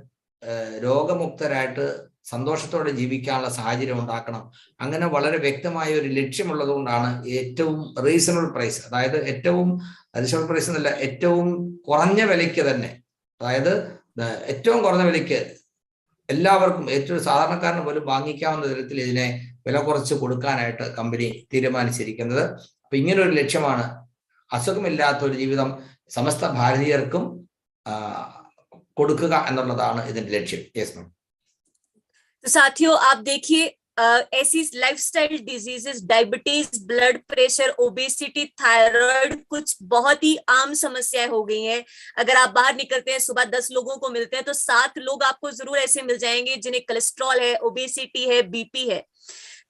B: രോഗമുക്തരായിട്ട് സന്തോഷത്തോടെ ജീവിക്കാനുള്ള സാഹചര്യം ഉണ്ടാക്കണം. അങ്ങനെ വളരെ വ്യക്തമായ ഒരു ലക്ഷ്യമുള്ളത് കൊണ്ടാണ് ഏറ്റവും റീസണബിൾ പ്രൈസ്, അതായത് ഏറ്റവും റീസണബിൾ പ്രൈസ് എന്നല്ല, ഏറ്റവും കുറഞ്ഞ വിലയ്ക്ക് തന്നെ, അതായത് ഏറ്റവും കുറഞ്ഞ വിലയ്ക്ക് എല്ലാവർക്കും, ഏറ്റവും സാധാരണക്കാരന് പോലും വാങ്ങിക്കാവുന്ന തരത്തിൽ ഇതിനെ വില കുറച്ച് കൊടുക്കാനായിട്ട് കമ്പനി തീരുമാനിച്ചിരിക്കുന്നത്. അപ്പൊ ഇങ്ങനെ ഒരു ലക്ഷ്യമാണ്, അസുഖമില്ലാത്ത ഒരു ജീവിതം സമസ്ത ഭാരതീയർക്കും കൊടുക്കുക എന്നുള്ളതാണ് ഇതിന്റെ ലക്ഷ്യം. Yes ma'am.
A: तो साथियों, आप देखिए ऐसी lifestyle diseases, diabetes, blood pressure, obesity, thyroid कुछ बहुत ही आम समस्याएं हो गई हैं. अगर आप बाहर निकलते हैं, सुबह 10 लोगों को मिलते हैं तो 7 लोग आपको जरूर ऐसे मिल जाएंगे जिन्हें कोलेस्ट्रॉल है, ओबेसिटी है, बीपी है.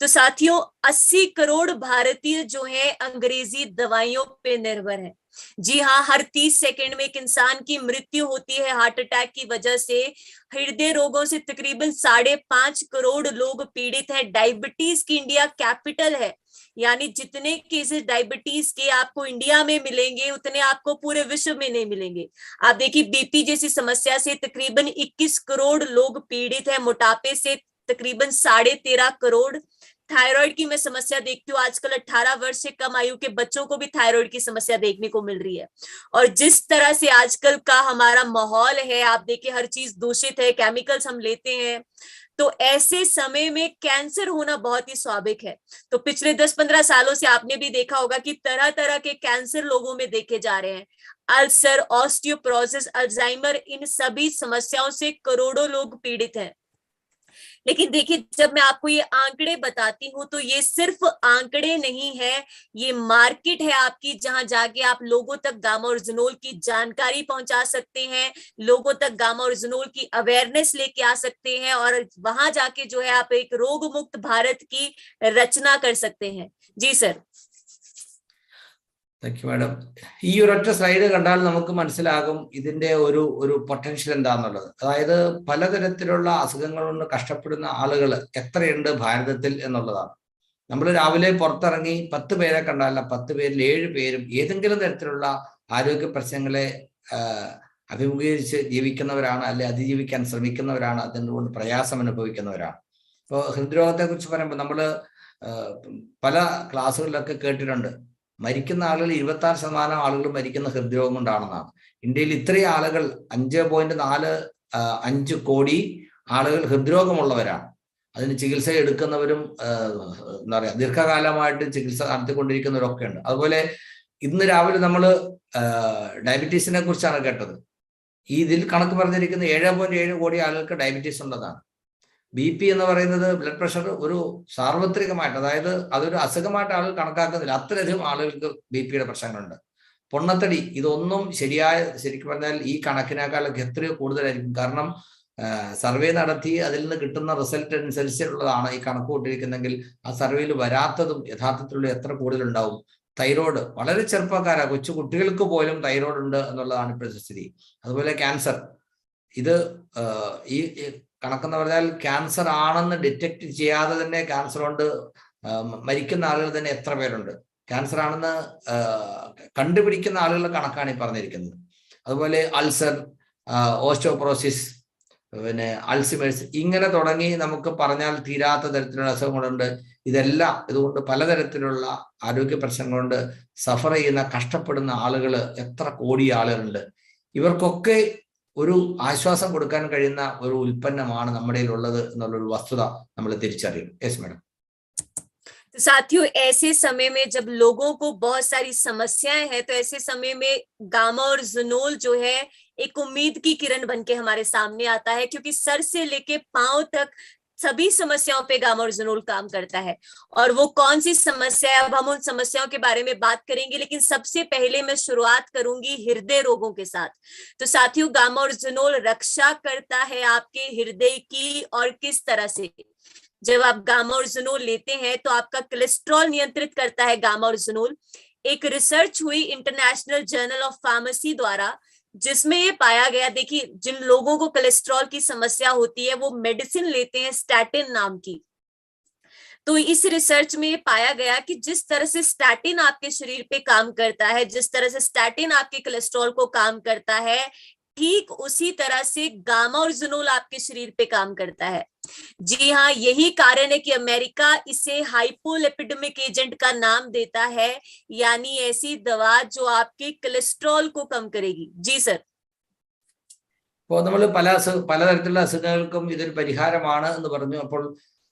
A: तो साथियों, 80 करोड़ भारतीय जो हैं अंग्रेजी दवाइयों पे निर्भर हैं. जी हाँ, हर 30 सेकंड में एक इंसान की मृत्यु होती है हार्ट अटैक की वजह से. हृदय रोगों से तकरीबन 5.5 करोड़ लोग पीड़ित हैं. डायबिटीज की इंडिया कैपिटल है, यानी जितने केसेस डायबिटीज के आपको इंडिया में मिलेंगे उतने आपको पूरे विश्व में नहीं मिलेंगे. आप देखिए, बीपी जैसी समस्या से तकरीबन 21 करोड़ लोग पीड़ित हैं. मोटापे से तकरीबन 13.5 करोड़. थायराइड की मैं समस्या देखती हूँ, आजकल 18 वर्ष से कम आयु के बच्चों को भी थायराइड की समस्या देखने को मिल रही है. और जिस तरह से आजकल का हमारा माहौल है, आप देखिए हर चीज दूषित है, केमिकल्स हम लेते हैं, तो ऐसे समय में कैंसर होना बहुत ही स्वाभाविक है. तो पिछले 10-15 सालों से आपने भी देखा होगा कि तरह तरह के कैंसर लोगों में देखे जा रहे हैं. अल्सर, ऑस्टियोपोरोसिस, अल्जाइमर, इन सभी समस्याओं से करोड़ों लोग पीड़ित हैं. लेकिन देखिए, जब मैं आपको ये आंकड़े बताती हूँ तो ये सिर्फ आंकड़े नहीं है, ये मार्केट है आपकी, जहां जाके आप लोगों तक गामा ओरिजिनोल की जानकारी पहुंचा सकते हैं, लोगों तक गामा ओरिजिनोल की अवेयरनेस लेके आ सकते हैं, और वहां जाके जो है आप एक रोग मुक्त भारत की रचना कर सकते हैं. जी सर.
B: Thank you madam. ഈ ഒരൊറ്റ സ്ലൈഡ് കണ്ടാൽ നമുക്ക് മനസ്സിലാകും ഇതിന്റെ ഒരു പൊട്ടൻഷ്യൽ എന്താന്നുള്ളത്. അതായത് പലതരത്തിലുള്ള അസുഖങ്ങൾ കൊണ്ട് കഷ്ടപ്പെടുന്ന ആളുകൾ എത്രയുണ്ട് ഭാരതത്തിൽ എന്നുള്ളതാണ്. നമ്മൾ രാവിലെ പുറത്തിറങ്ങി 10 പേരെ കണ്ടാൽ 10 പേരിൽ 7 പേരും ഏതെങ്കിലും തരത്തിലുള്ള ആരോഗ്യ പ്രശ്നങ്ങളെ അഭിമുഖീകരിച്ച് ജീവിക്കുന്നവരാണ്, അല്ലെ അതിജീവിക്കാൻ ശ്രമിക്കുന്നവരാണ്, അതുകൊണ്ട് പ്രയാസം അനുഭവിക്കുന്നവരാണ്. ഇപ്പോൾ ഹൃദ്രോഗത്തെ കുറിച്ച് പറയുമ്പോൾ നമ്മൾ പല ക്ലാസ്സുകളിലൊക്കെ കേട്ടിട്ടുണ്ട്, മരിക്കുന്ന ആളുകൾ 26% ആളുകൾ മരിക്കുന്ന ഹൃദ്രോഗം കൊണ്ടാണെന്നാണ്. ഇന്ത്യയിൽ ഇത്രയും ആളുകൾ 5.45 കോടി ആളുകൾ ഹൃദ്രോഗമുള്ളവരാണ്. അതിന് ചികിത്സ എടുക്കുന്നവരും എന്താ പറയുക, ദീർഘകാലമായിട്ട് ചികിത്സ നടത്തിക്കൊണ്ടിരിക്കുന്നവരൊക്കെ ഉണ്ട്. അതുപോലെ ഇന്ന് രാവിലെ നമ്മൾ ഡയബറ്റീസിനെ കുറിച്ചാണ് കേട്ടത്. ഇതിൽ കണക്ക് പറഞ്ഞിരിക്കുന്ന 7.7 കോടി ആളുകൾക്ക് ഡയബറ്റീസ് ഉള്ളതാണ്. BP എന്ന് പറയുന്നത് ബ്ലഡ് പ്രഷർ ഒരു സാർവത്രികമായിട്ട്, അതായത് അതൊരു അസുഖമായിട്ട് ആളുകൾ കണക്കാക്കുന്നില്ല, അത്രയധികം ആളുകൾക്ക് BP-യുടെ പ്രശ്നങ്ങളുണ്ട്. പൊണ്ണത്തടി, ഇതൊന്നും ശരിക്കും പറഞ്ഞാൽ ഈ കണക്കിനേക്കാളൊക്കെ എത്രയോ കൂടുതലായിരിക്കും. കാരണം സർവേ നടത്തി അതിൽ നിന്ന് കിട്ടുന്ന റിസൾട്ട് അനുസരിച്ചുള്ളതാണ് ഈ കണക്ക് കൂട്ടിയിരിക്കുന്നെങ്കിൽ ആ സർവേയിൽ വരാത്തതും യഥാർത്ഥത്തിലുള്ള എത്ര കൂടുതലുണ്ടാവും. തൈറോയ്ഡ്, വളരെ ചെറുപ്പക്കാരാ കൊച്ചു കുട്ടികൾക്ക് പോലും തൈറോയ്ഡ് ഉണ്ട് എന്നുള്ളതാണ് ഇപ്പോഴത്തെ സ്ഥിതി. അതുപോലെ ക്യാൻസർ, ഇത് ഈ കണക്കെന്ന് പറഞ്ഞാൽ ക്യാൻസർ ആണെന്ന് ഡിറ്റക്ട് ചെയ്യാതെ തന്നെ ക്യാൻസർ കൊണ്ട് മരിക്കുന്ന ആളുകൾ തന്നെ എത്ര പേരുണ്ട്. ക്യാൻസർ ആണെന്ന് കണ്ടുപിടിക്കുന്ന ആളുകളുടെ കണക്കാണ് ഈ പറഞ്ഞിരിക്കുന്നത്. അതുപോലെ അൾസർ, ഓസ്റ്റിയോപോറോസിസ്, പിന്നെ അൾസിമേഴ്സ്, ഇങ്ങനെ തുടങ്ങി നമുക്ക് പറഞ്ഞാൽ തീരാത്ത തരത്തിലുള്ള അസുഖങ്ങളുണ്ട്. ഇതുകൊണ്ട് പലതരത്തിലുള്ള ആരോഗ്യ പ്രശ്നങ്ങൾ കൊണ്ട് സഫർ ചെയ്യുന്ന കഷ്ടപ്പെടുന്ന ആളുകൾ എത്ര കോടി ആളുകളുണ്ട്. ഇവർക്കൊക്കെ ഒരു ആശ്വാസം കൊടുക്കാൻ കഴിയുന്ന ഒരു ഉൽപ്പന്നമാണ് നമ്മുടെ ഉള്ളത് എന്നുള്ളൊരു വസ്തുത നമ്മൾ തിരിച്ചറിയും. Yes madam.
A: साथियों, ऐसे समय में जब लोगों को बहुत सारी समस्याएं हैं, तो ऐसे समय में गामा ओरिजिनोल जो है एक उम्मीद की किरण बनके हमारे सामने आता है, क्योंकि सर से लेके पांव तक सभी समस्याओं पे गामा ओरिजिनोल काम करता है. और वो कौन सी समस्या है, अब हम उन समस्याओं के बारे में बात करेंगे, लेकिन सबसे पहले मैं शुरुआत करूंगी हृदय रोगों के साथ. तो साथियों, गामा ओरिजिनोल रक्षा करता है आपके हृदय की, और किस तरह से. जब आप गामा और ज़िनोल लेते हैं तो आपका कोलेस्ट्रॉल नियंत्रित करता है गामा और ज़िनोल। एक रिसर्च हुई इंटरनेशनल जर्नल ऑफ फार्मेसी द्वारा, जिसमें ये पाया गया, देखिए जिन लोगों को कोलेस्ट्रॉल की समस्या होती है वो मेडिसिन लेते हैं स्टैटिन नाम की। तो इस रिसर्च में पाया गया कि जिस तरह से स्टैटिन आपके शरीर पे काम करता है, जिस तरह से स्टैटिन आपके कोलेस्ट्रॉल को काम करता है, ठीक उसी तरह से गामा और ज़िनोल आपके शरीर पे काम करता है। जी हाँ, यही कारण है कि अमेरिका इसे हाइपोलिपिडेमिक एजेंट का नाम देता है, यानी ऐसी दवा जो आपके कोलेस्ट्रॉल को कम करेगी। जी सर।
B: അപ്പോൾ നമ്മൾ പലതരത്തിലുള്ള അസുഖങ്ങൾക്കും ഇതൊരു പരിഹാരമാണ് എന്ന് പറഞ്ഞു. അപ്പോൾ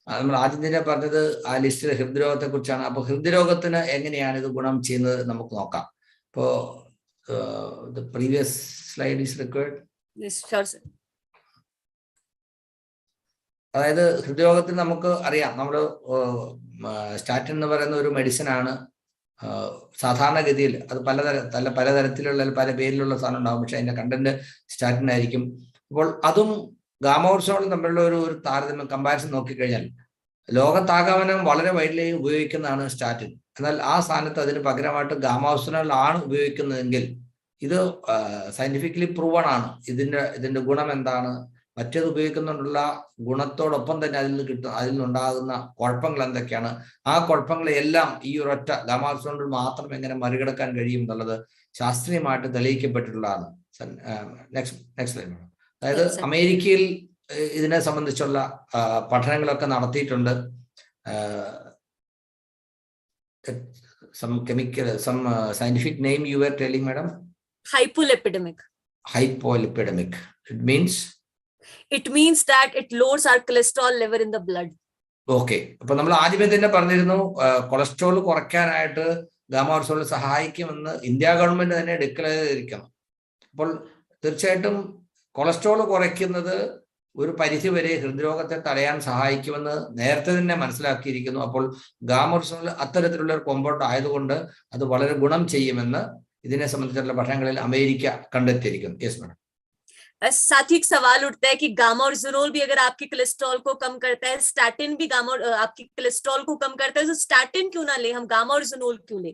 B: നമ്മൾ ആദ്യം തന്നെ പറഞ്ഞത് ആ ലിസ്റ്റിൽ ഹൃദ്രോഗത്തെ കുറിച്ചാണ്. അപ്പോൾ ഹൃദ്രോഗത്തിന് എങ്ങനെയാണ് ഇത് ഗുണം ചെയ്യുന്നത് നമുക്ക് നോക്കാം. അപ്പോൾ the previous slide is required.
A: Yes, sure, sir.
B: അതായത് ഹൃദ്രോഗത്തിന് നമുക്ക് അറിയാം, നമ്മൾ സ്റ്റാറ്റിൻ എന്ന് പറയുന്ന ഒരു മെഡിസിൻ ആണ്. സാധാരണഗതിയിൽ അത് പലതരത്തിലുള്ള പല പേരിലുള്ള സാധനം ഉണ്ടാകും, പക്ഷെ അതിന്റെ കണ്ടന്റ് സ്റ്റാറ്റിൻ ആയിരിക്കും. അപ്പോൾ അതും ഗാമോർസോളും തമ്മിലുള്ള ഒരു താരതമ്യം, കമ്പാരിസൺ നോക്കിക്കഴിഞ്ഞാൽ ലോകത്താകമാനം വളരെ വൈഡ്ലി ഉപയോഗിക്കുന്നതാണ് സ്റ്റാറ്റിൻ. എന്നാൽ ആ സ്ഥാനത്ത് അതിന് പകരമായിട്ട് ഗാമോർസോളാണ് ഉപയോഗിക്കുന്നതെങ്കിൽ ഇത് സയന്റിഫിക്കലി പ്രൂവൺ ആണ്. ഇതിന്റെ ഗുണം എന്താണ്, മറ്റേത് ഉപയോഗിക്കുന്നുള്ള ഗുണത്തോടൊപ്പം തന്നെ അതിൽ നിന്നുണ്ടാകുന്ന കുഴപ്പങ്ങൾ എന്തൊക്കെയാണ്, ആ കുഴപ്പങ്ങളെല്ലാം ഈ ഒരൊറ്റ ഗാമാർസോണിൽ മാത്രം എങ്ങനെ മറികടക്കാൻ കഴിയും എന്നുള്ളത് ശാസ്ത്രീയമായിട്ട് തെളിയിക്കപ്പെട്ടിട്ടുള്ളതാണ്. Next slide. അതായത് അമേരിക്കയിൽ ഇതിനെ സംബന്ധിച്ചുള്ള പഠനങ്ങളൊക്കെ നടത്തിയിട്ടുണ്ട്. some scientific name you were telling, madam?
A: Hypolipidemic. It means that it lowers our cholesterol level in the blood.
B: Okay. അപ്പൊ നമ്മൾ ആദ്യമേ തന്നെ പറഞ്ഞിരുന്നു കൊളസ്ട്രോൾ കുറയ്ക്കാനായിട്ട് ഗാമാർസോൾ സഹായിക്കുമെന്ന് ഇന്ത്യ ഗവൺമെന്റ് തന്നെ ഡിക്ലെയർ ചെയ്തിരിക്കണം. അപ്പോൾ തീർച്ചയായിട്ടും കൊളസ്ട്രോൾ കുറയ്ക്കുന്നത് ഒരു പരിധിവരെ ഹൃദ്രോഗത്തെ തടയാൻ സഹായിക്കുമെന്ന് നേരത്തെ തന്നെ മനസ്സിലാക്കിയിരിക്കുന്നു. അപ്പോൾ ഗാമാർസോൾ അത്തരത്തിലുള്ള ഒരു കോമ്പൗണ്ട് ആയതുകൊണ്ട് അത് വളരെ ഗുണം ചെയ്യുമെന്ന് ഇതിനെ സംബന്ധിച്ചുള്ള പഠനങ്ങളിൽ അമേരിക്ക കണ്ടെത്തിയിരിക്കുന്നു. Yes madam.
A: साथ ही एक सवाल उठता है कि गामा और ज़िनोल भी अगर आपके कोलेस्ट्रॉल को कम करता है, स्टैटिन भी गामा आपके कोलेस्ट्रॉल को कम करता है, तो स्टैटिन क्यों ना ले, हम गामा और ज़िनोल क्यों ले?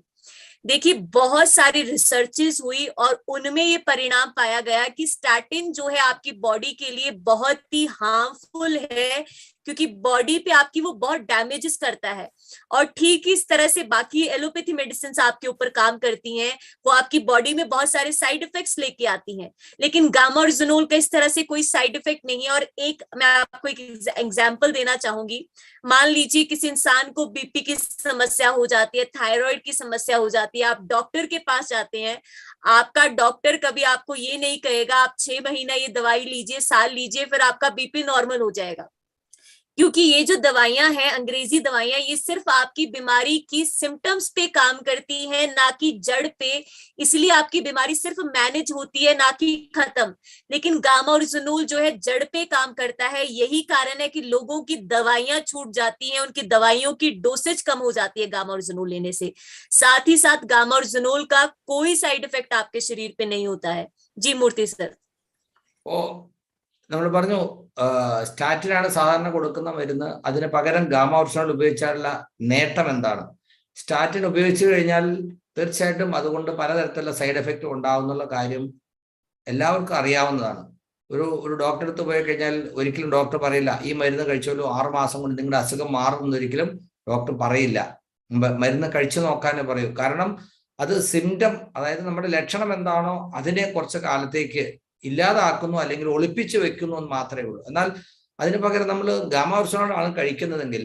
A: देखिए बहुत सारी रिसर्चेस हुई और उनमें ये परिणाम पाया गया कि स्टैटिन जो है आपकी बॉडी के लिए बहुत ही हार्मफुल है, क्योंकि बॉडी पे आपकी वो बहुत डैमेजेस करता है। और ठीक इस तरह से बाकी एलोपैथी मेडिसिन आपके ऊपर काम करती हैं, वो आपकी बॉडी में बहुत सारे साइड इफेक्ट्स लेके आती हैं, लेकिन गामा और ज़िनोल का इस तरह से कोई साइड इफेक्ट नहीं है। और एक मैं आपको एक एग्जांपल देना चाहूंगी। मान लीजिए किसी इंसान को बीपी की समस्या हो जाती है, थायराइड की समस्या हो जाती है, आप डॉक्टर के पास जाते हैं, आपका डॉक्टर कभी आपको ये नहीं कहेगा आप 6 महीना ये दवाई लीजिए, साल लीजिए, फिर आपका बीपी नॉर्मल हो जाएगा। क्योंकि ये जो दवाइयां हैं, अंग्रेजी दवाइयां, ये सिर्फ आपकी बीमारी की सिम्टम्स पे काम करती हैं, ना कि जड़ पे। इसलिए आपकी बीमारी सिर्फ मैनेज होती है, ना कि खत्म। लेकिन गामा और ज़िनोल जो है जड़ पे काम करता है। यही कारण है कि लोगों की दवाइयां छूट जाती हैं, उनकी दवाइयों की डोसेज कम हो जाती है गामा और ज़िनोल लेने से। साथ ही साथ गामा और ज़िनोल का कोई साइड इफेक्ट आपके शरीर पे नहीं होता है। जी मूर्ति सर.
B: നമ്മൾ പറഞ്ഞു സ്റ്റാറ്റിനാണ് സാധാരണ കൊടുക്കുന്ന മരുന്ന്, അതിന് പകരം ഗാമാർസോൾ ഉപയോഗിച്ചാലുള്ള നേട്ടം എന്താണ്? സ്റ്റാറ്റിൻ ഉപയോഗിച്ചു കഴിഞ്ഞാൽ തീർച്ചയായിട്ടും അതുകൊണ്ട് പലതരത്തിലുള്ള സൈഡ് എഫക്റ്റ് ഉണ്ടാവുന്നുള്ള കാര്യം എല്ലാവർക്കും അറിയാവുന്നതാണ്. ഒരു ഡോക്ടറെ അടുത്ത് പോയി കഴിഞ്ഞാൽ ഒരിക്കലും ഡോക്ടർ പറയില്ല ഈ മരുന്ന് കഴിച്ചോളൂ 6 മാസം കൊണ്ട് നിങ്ങളുടെ അസുഖം മാറുമെന്ന് ഒരിക്കലും ഡോക്ടർ പറയില്ല. മരുന്ന് കഴിച്ചു നോക്കാനേ പറയൂ. കാരണം അത് സിംറ്റം, അതായത് നമ്മുടെ ലക്ഷണം എന്താണോ അതിനെ കുറച്ച് കാലത്തേക്ക് ഇല്ലാതാക്കുന്നു അല്ലെങ്കിൽ ഒളിപ്പിച്ചു വെക്കുന്നു എന്ന് മാത്രമേ ഉള്ളൂ. എന്നാൽ അതിന് പകരം നമ്മൾ ഗാമാർസോളാണ് കഴിക്കുന്നതെങ്കിൽ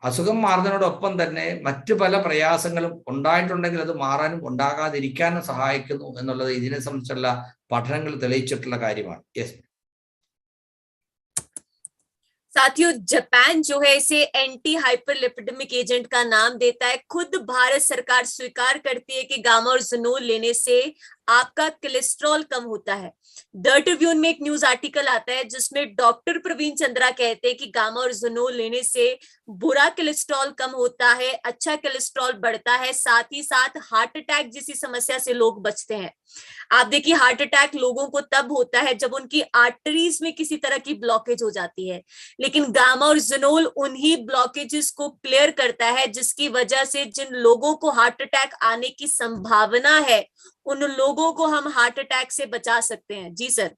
B: അസുഖം മാറുന്നതിനോടൊപ്പം തന്നെ മറ്റു പല പ്രയാസങ്ങളും ഉണ്ടായിട്ടുണ്ടെങ്കിൽ അത് മാറാനും ഉണ്ടാകാതിരിക്കാനും സഹായിക്കുന്നു എന്നുള്ളത് ഇതിനെ സംബന്ധിച്ചുള്ള പഠനങ്ങൾ തെളിയിച്ചിട്ടുള്ള കാര്യമാണ്. യെസ്.
A: साथियों, जापान जो है इसे एंटी हाइपरलिपिडेमिक एजेंट का नाम देता है। खुद भारत सरकार स्वीकार करती है कि गामा और ज़िनोल लेने से आपका कोलेस्ट्रॉल कम होता है। द ट्रिब्यून में एक न्यूज आर्टिकल आता है जिसमें डॉक्टर प्रवीण चंद्रा कहते हैं कि गामा और ज़ोनोल लेने से बुरा कोलेस्ट्रॉल कम होता है, अच्छा कोलेस्ट्रॉल बढ़ता है, साथ ही साथ हार्ट अटैक जैसी समस्या से लोग बचते हैं। आप देखिए, हार्ट अटैक लोगों को तब होता है जब उनकी आर्टरीज में किसी तरह की ब्लॉकेज हो जाती है, लेकिन गामा और ज़ोनोल उन्हीं ब्लॉकेजेस को क्लियर करता है, जिसकी वजह से जिन लोगों को हार्ट अटैक आने की संभावना है उन लोगों को हम हार्ट अटैक से बचा सकते हैं। जी सर।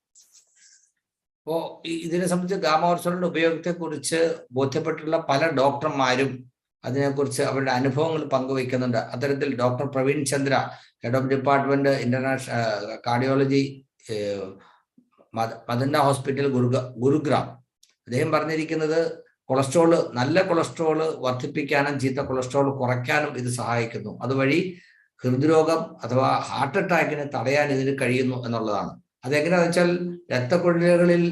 B: അപ്പോൾ ഇതിനെ സംബന്ധിച്ച് ഗാമ ഓർസോണിന്റെ ഉപയോഗത്തെക്കുറിച്ച് ബോധ്യപ്പെട്ടുള്ള പല ഡോക്ടർമാരും അതിനെക്കുറിച്ച് അവരുടെ അനുഭവങ്ങൾ പങ്കുവയ്ക്കുന്നുണ്ട്. അത്തരത്തിൽ doctor Praveen Chandra, head of department international cardiology, Medanta hospital Gurugram, അദ്ദേഹം പറഞ്ഞിരിക്കുന്നത് കൊളസ്ട്രോള്, നല്ല കൊളസ്ട്രോള് വർദ്ധിപ്പിക്കാനും ചീത്ത കൊളസ്ട്രോൾ കുറയ്ക്കാനും ഇത് സഹായിക്കുന്നു. അതുവഴി ഹൃദ്രോഗം അഥവാ ഹാർട്ട് അറ്റാക്കിനെ തടയാൻ ഇതിന് കഴിയുന്നു എന്നുള്ളതാണ്. അതെങ്ങനെയാണെന്ന് വെച്ചാൽ രക്തക്കുഴലുകളിൽ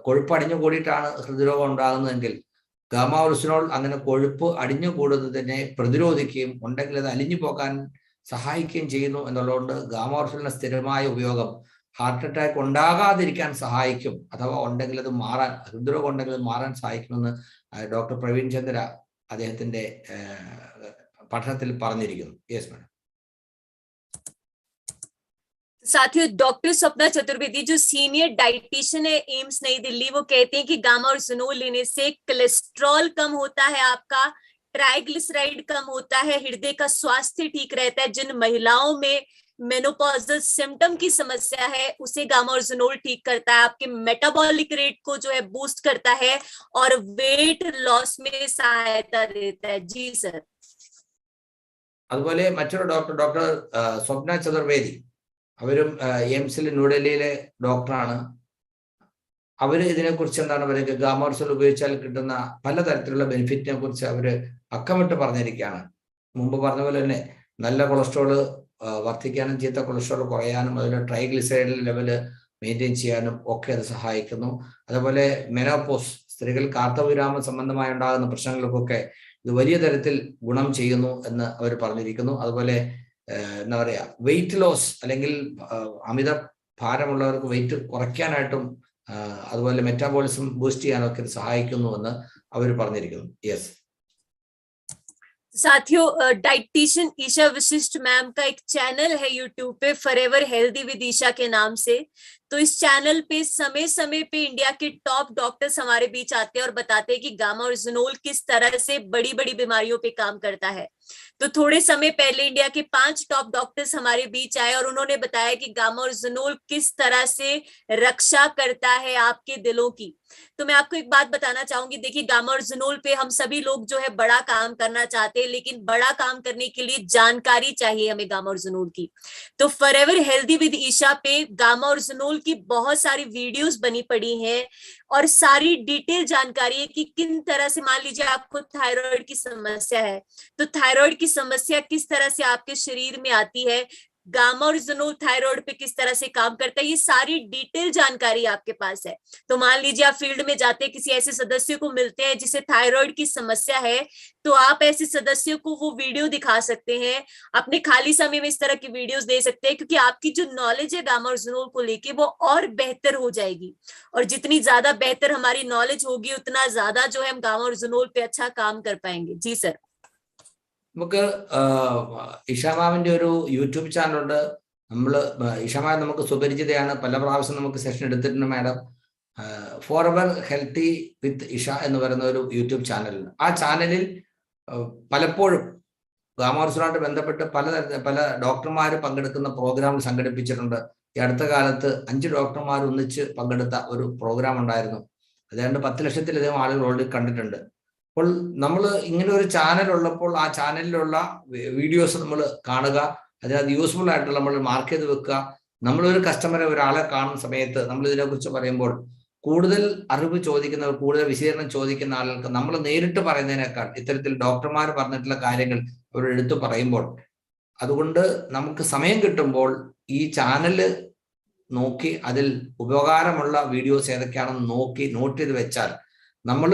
B: കൊഴുപ്പ് അടിഞ്ഞു കൂടിയിട്ടാണ് ഹൃദ്രോഗം ഉണ്ടാകുന്നതെങ്കിൽ ഗാമാ ഓർസിനോൾ അങ്ങനെ കൊഴുപ്പ് അടിഞ്ഞു കൂടുന്നതിനെ പ്രതിരോധിക്കുകയും ഉണ്ടെങ്കിൽ അത് അലിഞ്ഞു പോകാൻ സഹായിക്കുകയും ചെയ്യുന്നു എന്നുള്ളതുകൊണ്ട് ഗാമാ ഓർസിനോളിന്റെ സ്ഥിരമായ ഉപയോഗം ഹാർട്ട് അറ്റാക്ക് ഉണ്ടാകാതിരിക്കാൻ സഹായിക്കും, അഥവാ ഉണ്ടെങ്കിൽ അത് മാറാൻ, ഹൃദ്രോഗം ഉണ്ടെങ്കിൽ അത് മാറാൻ സഹായിക്കുമെന്ന് ഡോക്ടർ പ്രവീൺ ചന്ദ്ര അദ്ദേഹത്തിന്റെ പഠനത്തിൽ പറഞ്ഞിരിക്കുന്നു. Yes madam.
A: साथियों, डॉक्टर स्वप्ना चतुर्वेदी जो सीनियर डाइटिशियन है एम्स नई दिल्ली, वो कहते हैं कि गामा और ज़ोनोल लेने से कोलेस्ट्रॉल कम होता है, आपका ट्राइग्लिसराइड कम होता है, हृदय का स्वास्थ्य ठीक रहता है। जिन महिलाओं में मेनोपॉजल सिम्टम की समस्या है उसे गामा और ज़ोनोल ठीक करता है, आपके मेटाबॉलिक रेट को जो है बूस्ट करता है और वेट लॉस में सहायता देता है। जी सर.
B: അതുപോലെ മറ്റൊരു ഡോക്ടർ സ്വപ്ന ചതുർവേദി, അവരും എയിംസിൽ ന്യൂഡൽഹിയിലെ ഡോക്ടറാണ്. അവര് ഇതിനെക്കുറിച്ച് എന്താണ് പറയുക, ഗാമ ഓർസോൾ ഉപയോഗിച്ചാൽ കിട്ടുന്ന പലതരത്തിലുള്ള ബെനിഫിറ്റിനെ കുറിച്ച് അവര് അക്കമിട്ട് പറഞ്ഞിരിക്കുകയാണ്. മുമ്പ് പറഞ്ഞ പോലെ തന്നെ നല്ല കൊളസ്ട്രോള് വർദ്ധിക്കാനും ചീത്ത കൊളസ്ട്രോൾ കുറയാനും അതുപോലെ ട്രൈഗ്ലിസറൈഡ് ലെവല് മെയിൻറ്റെയിൻ ചെയ്യാനും ഒക്കെ അത് സഹായിക്കുന്നു. അതുപോലെ മെനോപോസ്, സ്ത്രീകൾക്ക് ആർത്തവവിരാമ സംബന്ധമായി ഉണ്ടാകുന്ന പ്രശ്നങ്ങൾക്കൊക്കെ ഇത് വലിയ തരത്തിൽ ഗുണം ചെയ്യുന്നു എന്ന് അവർ പറഞ്ഞിരിക്കുന്നു. അതുപോലെ എന്താ പറയാ, വെയിറ്റ് ലോസ് അല്ലെങ്കിൽ അമിത ഭാരമുള്ളവർക്ക് വെയിറ്റ് കുറയ്ക്കാനായിട്ടും അതുപോലെ മെറ്റാബോളിസം ബൂസ്റ്റ് ചെയ്യാനൊക്കെ ഇത് സഹായിക്കുന്നു എന്ന് അവർ പറഞ്ഞിരിക്കുന്നു. യെസ്.
A: साथियों, डाइटिशियन ईशा वशिष्ठ मैम का एक चैनल है यूट्यूब पे, फॉरएवर हेल्दी विद ईशा के नाम से। तो इस चैनल पे समय समय पे इंडिया के टॉप डॉक्टर्स हमारे बीच आते हैं और बताते हैं कि गामा और ज़ोनोल किस तरह से बड़ी बड़ी बीमारियों पे काम करता है। तो थोड़े समय पहले इंडिया के 5 टॉप डॉक्टर्स हमारे बीच आए और उन्होंने बताया कि गामा और ज़ोनोल किस तरह से रक्षा करता है आपके दिलों की। तो मैं आपको एक बात बताना चाहूंगी, देखिए गामा और ज़ोनोल पे हम सभी लोग जो है बड़ा काम करना चाहते हैं, लेकिन बड़ा काम करने के लिए जानकारी चाहिए हमें गामा और ज़ोनोल की। तो फॉरएवर हेल्दी विद ईशा पे गामा और ज़ोनोल की बहुत सारी वीडियोस बनी पड़ी हैं और सारी डिटेल जानकारी है कि किन तरह से, मान लीजिए आपको थायराइड की समस्या है, तो थायराइड की समस्या किस तरह से आपके शरीर में आती है, गामा और ज़ोनोल थायराइड पे किस तरह से काम करता है, ये सारी डिटेल जानकारी आपके पास है। तो मान लीजिए आप फील्ड में जाते हैं, किसी ऐसे सदस्य को मिलते हैं जिसे थायराइड की समस्या है, तो आप ऐसे सदस्य को वो वीडियो दिखा सकते हैं, अपने खाली समय में इस तरह की वीडियोस दे सकते हैं, क्योंकि आपकी जो नॉलेज है गामा और ज़ोनोल को लेके वो और बेहतर हो जाएगी। और जितनी ज्यादा बेहतर हमारी नॉलेज होगी उतना ज्यादा जो है हम गामा और ज़ोनोल पे अच्छा काम कर पाएंगे। जी सर.
B: നമുക്ക് ഇഷാമാവിന്റെ ഒരു യൂട്യൂബ് ചാനലുണ്ട്. ഇഷാമാവ് നമുക്ക് സുപരിചിതയാണ്, പല പ്രാവശ്യം നമുക്ക് സെഷൻ എടുത്തിട്ടുണ്ട് മാഡം. ഫോറെവർ ഹെൽത്തി വിത്ത് ഇഷ എന്ന് പറയുന്ന ഒരു യൂട്യൂബ് ചാനലുണ്ട്. ആ ചാനലിൽ പലപ്പോഴും ഗാമാ ഓർസോളുമായിട്ട് ബന്ധപ്പെട്ട് പല ഡോക്ടർമാർ പങ്കെടുക്കുന്ന പ്രോഗ്രാം സംഘടിപ്പിച്ചിട്ടുണ്ട്. ഈ അടുത്ത കാലത്ത് 5 ഡോക്ടർമാർ ഒന്നിച്ച് പങ്കെടുത്ത ഒരു പ്രോഗ്രാം ഉണ്ടായിരുന്നു. ഏതാണ്ട് 10 ലക്ഷത്തിലധികം ആളുകൾ ഓൾറെഡി കണ്ടിട്ടുണ്ട്. അപ്പോൾ നമ്മൾ ഇങ്ങനെ ഒരു ചാനൽ ഉള്ളപ്പോൾ ആ ചാനലിലുള്ള വീഡിയോസ് നമ്മൾ കാണുക, അതിനകത്ത് യൂസ്ഫുൾ ആയിട്ട് നമ്മൾ മാർക്ക് ചെയ്ത് വെക്കുക. നമ്മളൊരു കസ്റ്റമറെ, ഒരാളെ കാണുന്ന സമയത്ത് നമ്മൾ ഇതിനെക്കുറിച്ച് പറയുമ്പോൾ കൂടുതൽ അറിവ് ചോദിക്കുന്നവർ, കൂടുതൽ വിശദീകരണം ചോദിക്കുന്ന ആളുകൾക്ക് നമ്മൾ നേരിട്ട് പറയുന്നതിനേക്കാൾ ഇത്തരത്തിൽ ഡോക്ടർമാർ പറഞ്ഞിട്ടുള്ള കാര്യങ്ങൾ അവർ എടുത്തു പറയുമ്പോൾ, അതുകൊണ്ട് നമുക്ക് സമയം കിട്ടുമ്പോൾ ഈ ചാനല് നോക്കി അതിൽ ഉപകാരമുള്ള വീഡിയോസ് ഏതൊക്കെയാണെന്ന് നോക്കി നോട്ട് ചെയ്ത് വെച്ചാൽ നമ്മൾ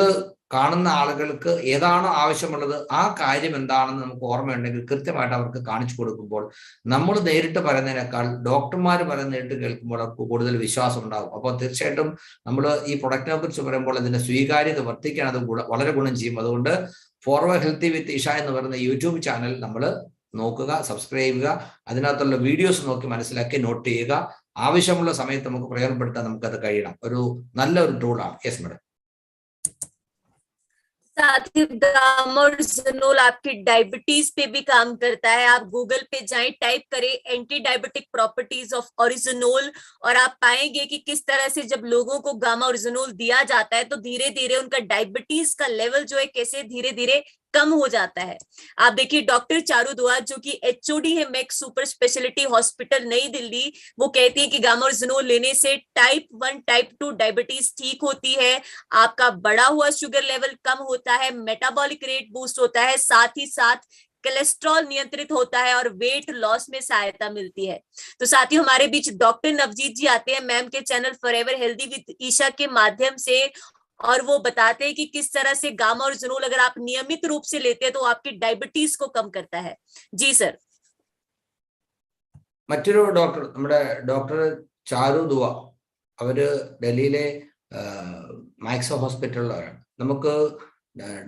B: കാണുന്ന ആളുകൾക്ക് ഏതാണോ ആവശ്യമുള്ളത് ആ കാര്യം എന്താണെന്ന് നമുക്ക് ഓർമ്മയുണ്ടെങ്കിൽ കൃത്യമായിട്ട് അവർക്ക് കാണിച്ചു കൊടുക്കുമ്പോൾ നമ്മൾ നേരിട്ട് പറയുന്നതിനേക്കാൾ ഡോക്ടർമാർ പറയുന്ന നേരിട്ട് കേൾക്കുമ്പോൾ അവർക്ക് കൂടുതൽ വിശ്വാസം ഉണ്ടാകും. അപ്പോൾ തീർച്ചയായിട്ടും നമ്മൾ ഈ പ്രൊഡക്റ്റിനെ കുറിച്ച് പറയുമ്പോൾ അതിന്റെ സ്വീകാര്യത വർദ്ധിക്കാൻ അത് വളരെ ഗുണം ചെയ്യും. അതുകൊണ്ട് ഫോർവേഡ് ഹെൽത്തി വിത്ത് ഇഷ എന്ന് പറയുന്ന യൂട്യൂബ് ചാനൽ നമ്മൾ നോക്കുക, സബ്സ്ക്രൈബ് ചെയ്യുക, അതിനകത്തുള്ള വീഡിയോസ് നോക്കി മനസ്സിലാക്കി നോട്ട് ചെയ്യുക. ആവശ്യമുള്ള സമയത്ത് നമുക്ക് പ്രയോജനപ്പെടുത്താൻ നമുക്കത് കഴിയണം. ഒരു നല്ലൊരു ടൂളാണ്. Yes madam.
A: साथ ही गामाओरिजिनोल आपकी डायबिटीज पे भी काम करता है। आप गूगल पे जाएं, टाइप करें एंटी डायबिटिक प्रॉपर्टीज ऑफ ओरिजिनोल और आप पाएंगे कि किस तरह से जब लोगों को गामाओरिजिनोल दिया जाता है तो धीरे धीरे उनका डायबिटीज का लेवल जो है कैसे धीरे धीरे कम हो जाता है। आप देखिए डॉक्टर चारू दुआ जो कि एचओडी है मैक्स सुपर स्पेशलिटी हॉस्पिटल नई दिल्ली, वो कहती है कि गामाओरिजिनोल लेने से टाइप 1 टाइप 2 डायबिटीज ठीक होती है, आपका बढ़ा हुआ शुगर लेवल कम होता है, मेटाबॉलिक रेट बूस्ट होता है, साथ ही साथ कोलेस्ट्रॉल नियंत्रित होता है और वेट लॉस में सहायता मिलती है। तो साथियों हमारे बीच डॉक्टर नवजीत जी आते हैं मैम के channel forever healthy with Isha के माध्यम से, और वो बताते हैं कि किस तरह से गामाओरिजिनोल अगर आप नियमित रूप से लेते हैं तो आपकी डायबिटीज को कम करता है। जी सर.
B: മറ്റൊരു ഡോക്ടർ, നമ്മുടെ ഡോക്ടർ ചാരു ദുവ, അവര് ഡൽഹിയിലെ മാക്സോ ഹോസ്പിറ്റലിലാണ്. നമുക്ക്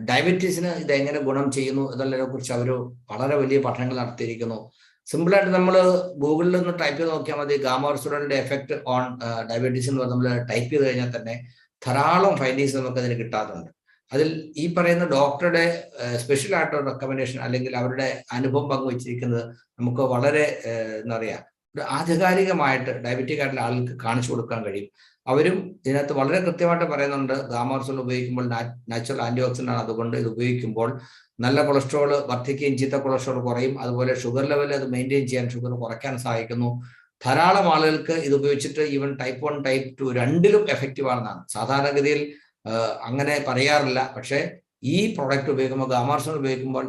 B: ഡയബറ്റീസിന് ഇത് എങ്ങനെ ഗുണം ചെയ്യുന്നു എന്നുള്ളതിനെ കുറിച്ച് അവർ വളരെ വലിയ പഠനങ്ങൾ നടത്തിയിരിക്കുന്നു. സിമ്പിളായിട്ട് നമ്മൾ ഗൂഗിളിൽ ഒന്ന് ടൈപ്പ് ചെയ്ത് നോക്കിയാൽ മതി, ഗാമാഓറിജിനോളിന്റെ എഫക്ട് ഓൺ ഡയബറ്റീസ് എന്ന് പറഞ്ഞ് നമ്മൾ ടൈപ്പ് ചെയ്ത് കഴിഞ്ഞാൽ തന്നെ ധാരാളം ഫൈൻഡിങ്സ് നമുക്ക് അതിന് കിട്ടാറുണ്ട്. അതിൽ ഈ പറയുന്ന ഡോക്ടറുടെ സ്പെഷ്യൽ ആയിട്ടുള്ള റെക്കമെൻഡേഷൻ അല്ലെങ്കിൽ അവരുടെ അനുഭവം പങ്കുവച്ചിരിക്കുന്നത് നമുക്ക് വളരെ എന്താ പറയുക, ഒരു ആധികാരികമായിട്ട് ഡയബറ്റിക് ആയിട്ടുള്ള ആളുകൾക്ക് കാണിച്ചു കൊടുക്കാൻ കഴിയും. അവരും ഇതിനകത്ത് വളരെ കൃത്യമായിട്ട് പറയുന്നുണ്ട്, ഗാമാഓറിജിനോൾ ഉപയോഗിക്കുമ്പോൾ നാച്ചുറൽ ആന്റി ഓക്സിഡന്റ് ആണ്, അതുകൊണ്ട് ഇത് ഉപയോഗിക്കുമ്പോൾ നല്ല കൊളസ്ട്രോൾ വർദ്ധിക്കുകയും ചീത്ത കൊളസ്ട്രോൾ കുറയും, അതുപോലെ ഷുഗർ ലെവൽ അത് മെയിൻറ്റെയിൻ ചെയ്യാൻ, ഷുഗർ കുറയ്ക്കാൻ സഹായിക്കുന്നു. ധാരാളം ആളുകൾക്ക് ഇത് ഉപയോഗിച്ചിട്ട് ഈവൻ ടൈപ്പ് 1 ടൈപ്പ് 2 രണ്ടിലും എഫക്റ്റീവ് ആണെന്നാണ്. സാധാരണഗതിയിൽ അങ്ങനെ പറയാറില്ല, പക്ഷേ ഈ പ്രോഡക്റ്റ് ഉപയോഗിക്കുമ്പോൾ, ഗാമാഓറിജിനോൾ ഉപയോഗിക്കുമ്പോൾ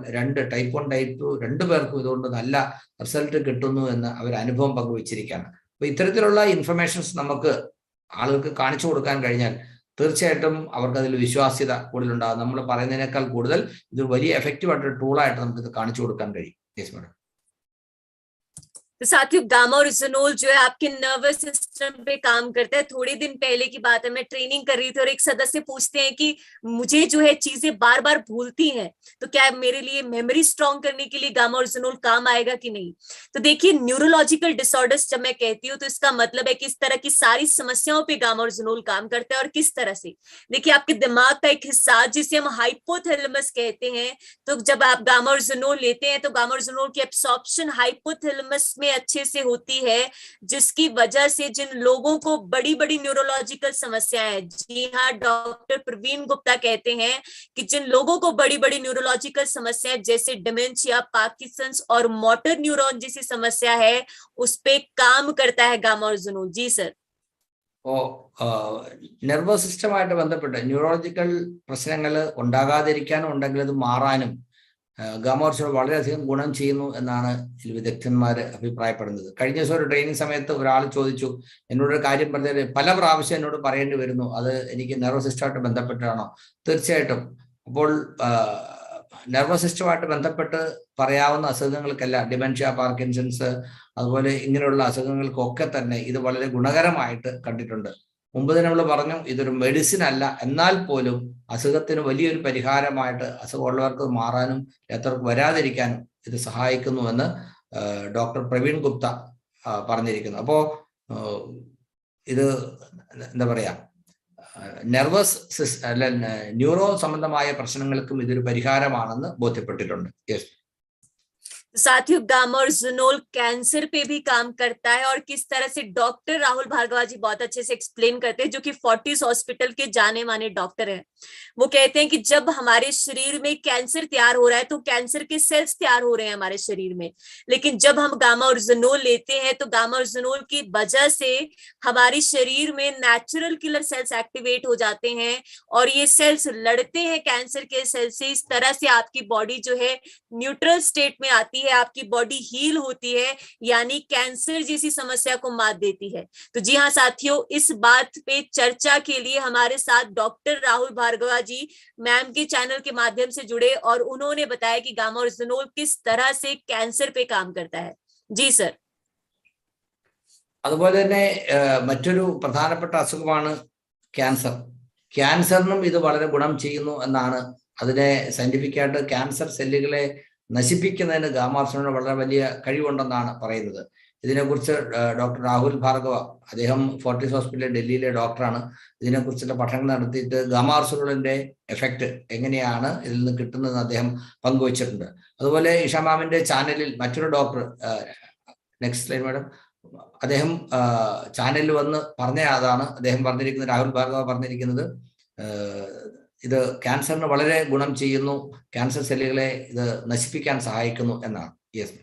B: ടൈപ്പ് 1 ടൈപ്പ് 2 രണ്ടു പേർക്കും ഇതുകൊണ്ട് നല്ല റിസൾട്ട് കിട്ടുന്നു എന്ന് അവർ അനുഭവം പങ്കുവച്ചിരിക്കുകയാണ്. അപ്പൊ ഇത്തരത്തിലുള്ള ഇൻഫർമേഷൻസ് നമുക്ക് ആളുകൾക്ക് കാണിച്ചു കൊടുക്കാൻ കഴിഞ്ഞാൽ തീർച്ചയായിട്ടും അവർക്ക് അതിൽ വിശ്വാസ്യത കൂടുതലുണ്ടാകും. നമ്മൾ പറയുന്നതിനേക്കാൾ കൂടുതൽ ഇത് വലിയ എഫക്റ്റീവ് ആയിട്ടൊരു ടൂളായിട്ട് നമുക്ക് ഇത് കാണിച്ചു കൊടുക്കാൻ കഴിയും. Yes madam.
A: तो साथियों गामाओरिजिनोल जो है आपके नर्वस सिस्टम पे काम करता है। थोड़े दिन पहले की बात है, मैं ट्रेनिंग कर रही थी और एक सदस्य पूछते हैं कि मुझे जो है चीजें बार बार भूलती हैं, तो क्या मेरे लिए मेमोरी स्ट्रॉन्ग करने के लिए गामाओरिजिनोल काम आएगा कि नहीं। तो देखिए न्यूरोलॉजिकल डिसऑर्डर्स जब मैं कहती हूँ तो इसका मतलब है कि इस तरह की सारी समस्याओं पे गामाओरिजिनोल काम करता है। और किस तरह से, देखिए आपके दिमाग का एक हिस्सा जिसे हम हाइपोथैलेमस कहते हैं, तो जब आप गामाओरिजिनोल लेते हैं तो गामाओरिजिनोल की एब्सॉर्प्शन हाइपोथैलेमस में अच्छे से होती है, जिसकी वजह से जिन लोगों को बड़ी बड़ी न्यूरोलॉजिकल समस्याएं, जी हाँ डॉक्टर प्रवीण गुप्ता कहते हैं कि जिन लोगों को बड़ी बड़ी न्यूरोलॉजिकल समस्याएं जैसे डिमेंशिया, पार्किंसंस और मोटर न्यूरॉन जैसी समस्या है, उस पे काम करता है गामाओरिजिनोल। जी सर.
B: നെർവസ് സിസ്റ്റമായിട്ട് ബന്ധപ്പെട്ട് ന്യൂറോളജിക്കൽ പ്രശ്നങ്ങൾ ഉണ്ടാകാതിരിക്കാനും ഉണ്ടെങ്കിൽ അത് മാറാനും ഗാമാഓറിജിനോൾ വളരെയധികം ഗുണം ചെയ്യുന്നു എന്നാണ് വിദഗ്ധന്മാർ അഭിപ്രായപ്പെടുന്നത്. കഴിഞ്ഞ ദിവസം ഒരു ട്രെയിനിങ് സമയത്ത് ഒരാൾ ചോദിച്ചു, എന്നോടൊരു കാര്യം പറഞ്ഞാൽ പല പ്രാവശ്യം എന്നോട് പറയേണ്ടി വരുന്നു, അത് എനിക്ക് നെർവസ് സിസ്റ്റമായിട്ട് ബന്ധപ്പെട്ടാണോ? തീർച്ചയായിട്ടും. അപ്പോൾ നെർവസ് സിസ്റ്റമായിട്ട് ബന്ധപ്പെട്ട് പറയാവുന്ന അസുഖങ്ങൾക്കെല്ലാം, ഡിമെൻഷ്യ, പാർക്കിൻസൺസ്, അതുപോലെ ഇങ്ങനെയുള്ള അസുഖങ്ങൾക്കൊക്കെ തന്നെ ഇത് വളരെ ഗുണകരമായിട്ട് കണ്ടിട്ടുണ്ട്. മുമ്പ് തന്നെ നമ്മൾ പറഞ്ഞു, ഇതൊരു മെഡിസിൻ അല്ല, എന്നാൽ പോലും അസുഖത്തിന് വലിയൊരു പരിഹാരമായിട്ട് അസുഖമുള്ളവർക്ക് മാറാനും എത്രർക്ക് വരാതിരിക്കാനും ഇത് സഹായിക്കുന്നുവെന്ന് ഡോക്ടർ പ്രവീൺ ഗുപ്ത പറഞ്ഞിരിക്കുന്നു. അപ്പോ ഇത് എന്താ പറയാ, നെർവസ് അല്ല ന്യൂറോ സംബന്ധമായ പ്രശ്നങ്ങൾക്കും ഇതൊരു പരിഹാരമാണെന്ന് ബോധ്യപ്പെട്ടിട്ടുണ്ട്. യെസ്.
A: साथियों गामाओरिजिनोल कैंसर पे भी काम करता है, और किस तरह से डॉक्टर राहुल भार्गवा जी बहुत अच्छे से एक्सप्लेन करते हैं, जो कि फोर्टिस हॉस्पिटल के जाने माने डॉक्टर हैं। वो कहते हैं कि जब हमारे शरीर में कैंसर तैयार हो रहा है तो कैंसर के सेल्स तैयार हो रहे हैं हमारे शरीर में, लेकिन जब हम गामाओरिजिनोल लेते हैं तो गामाओरिजिनोल की वजह से हमारे शरीर में नेचुरल किलर सेल्स एक्टिवेट हो जाते हैं और ये सेल्स लड़ते हैं कैंसर के सेल से। इस तरह से आपकी बॉडी जो है न्यूट्रल स्टेट में आती है, आपकी बॉडी हील होती है, यानी कैंसर जैसी समस्या को मात देती है। तो जी हाँ साथियों, इस बात पे चर्चा के लिए हमारे साथ डॉक्टर राहुल भार्गवा जी मैम के चैनल के माध्यम से जुड़े और उन्होंने बताया कि गामा ओरिजिनोल किस तरह से कैंसर पे काम करता है। जी सर।
B: അതുപോലെ തന്നെ മറ്റൊരു പ്രധാനപ്പെട്ട അസുഖമാണ് ക്യാൻസർ. ക്യാൻസറിനും ഇത് വളരെ ഗുണം ചെയ്യുന്നു എന്നാണ്. അതിനെ സയന്റിഫിക് ആയിട്ട് ക്യാൻസർ സെല്ലുകളെ നശിപ്പിക്കുന്നതിന് ഗാമാർസനോട് വളരെ വലിയ കഴിവുണ്ടെന്നാണ് പറയുന്നത്. ഇതിനെക്കുറിച്ച് ഡോക്ടർ രാഹുൽ ഭാർഗവ, അദ്ദേഹം ഫോർട്ടീസ് ഹോസ്പിറ്റൽ ഡൽഹിയിലെ ഡോക്ടറാണ്. ഇതിനെക്കുറിച്ചുള്ള പഠനങ്ങൾ നടത്തിയിട്ട് ഗാമാർസനോളിന്റെ എഫക്റ്റ് എങ്ങനെയാണ് ഇതിൽ നിന്ന് കിട്ടുന്നതെന്ന് അദ്ദേഹം പങ്കുവച്ചിട്ടുണ്ട്. അതുപോലെ ഇഷ മാമിന്റെ ചാനലിൽ മറ്റൊരു ഡോക്ടർ, നെക്സ്റ്റ് സ്ലൈഡ് മാഡം, അദ്ദേഹം ചാനലിൽ വന്ന് പറഞ്ഞ അതാണ്. അദ്ദേഹം പറഞ്ഞിരിക്കുന്നത്, രാഹുൽ ഭാർഗവ പറഞ്ഞിരിക്കുന്നത്, ഇത് ക്യാൻസറിന് വളരെ ഗുണം ചെയ്യുന്നു, ക്യാൻസർ സെല്ലുകളെ ഇത് നശിപ്പിക്കാൻ സഹായിക്കുന്നു എന്നാണ്. യെസ്.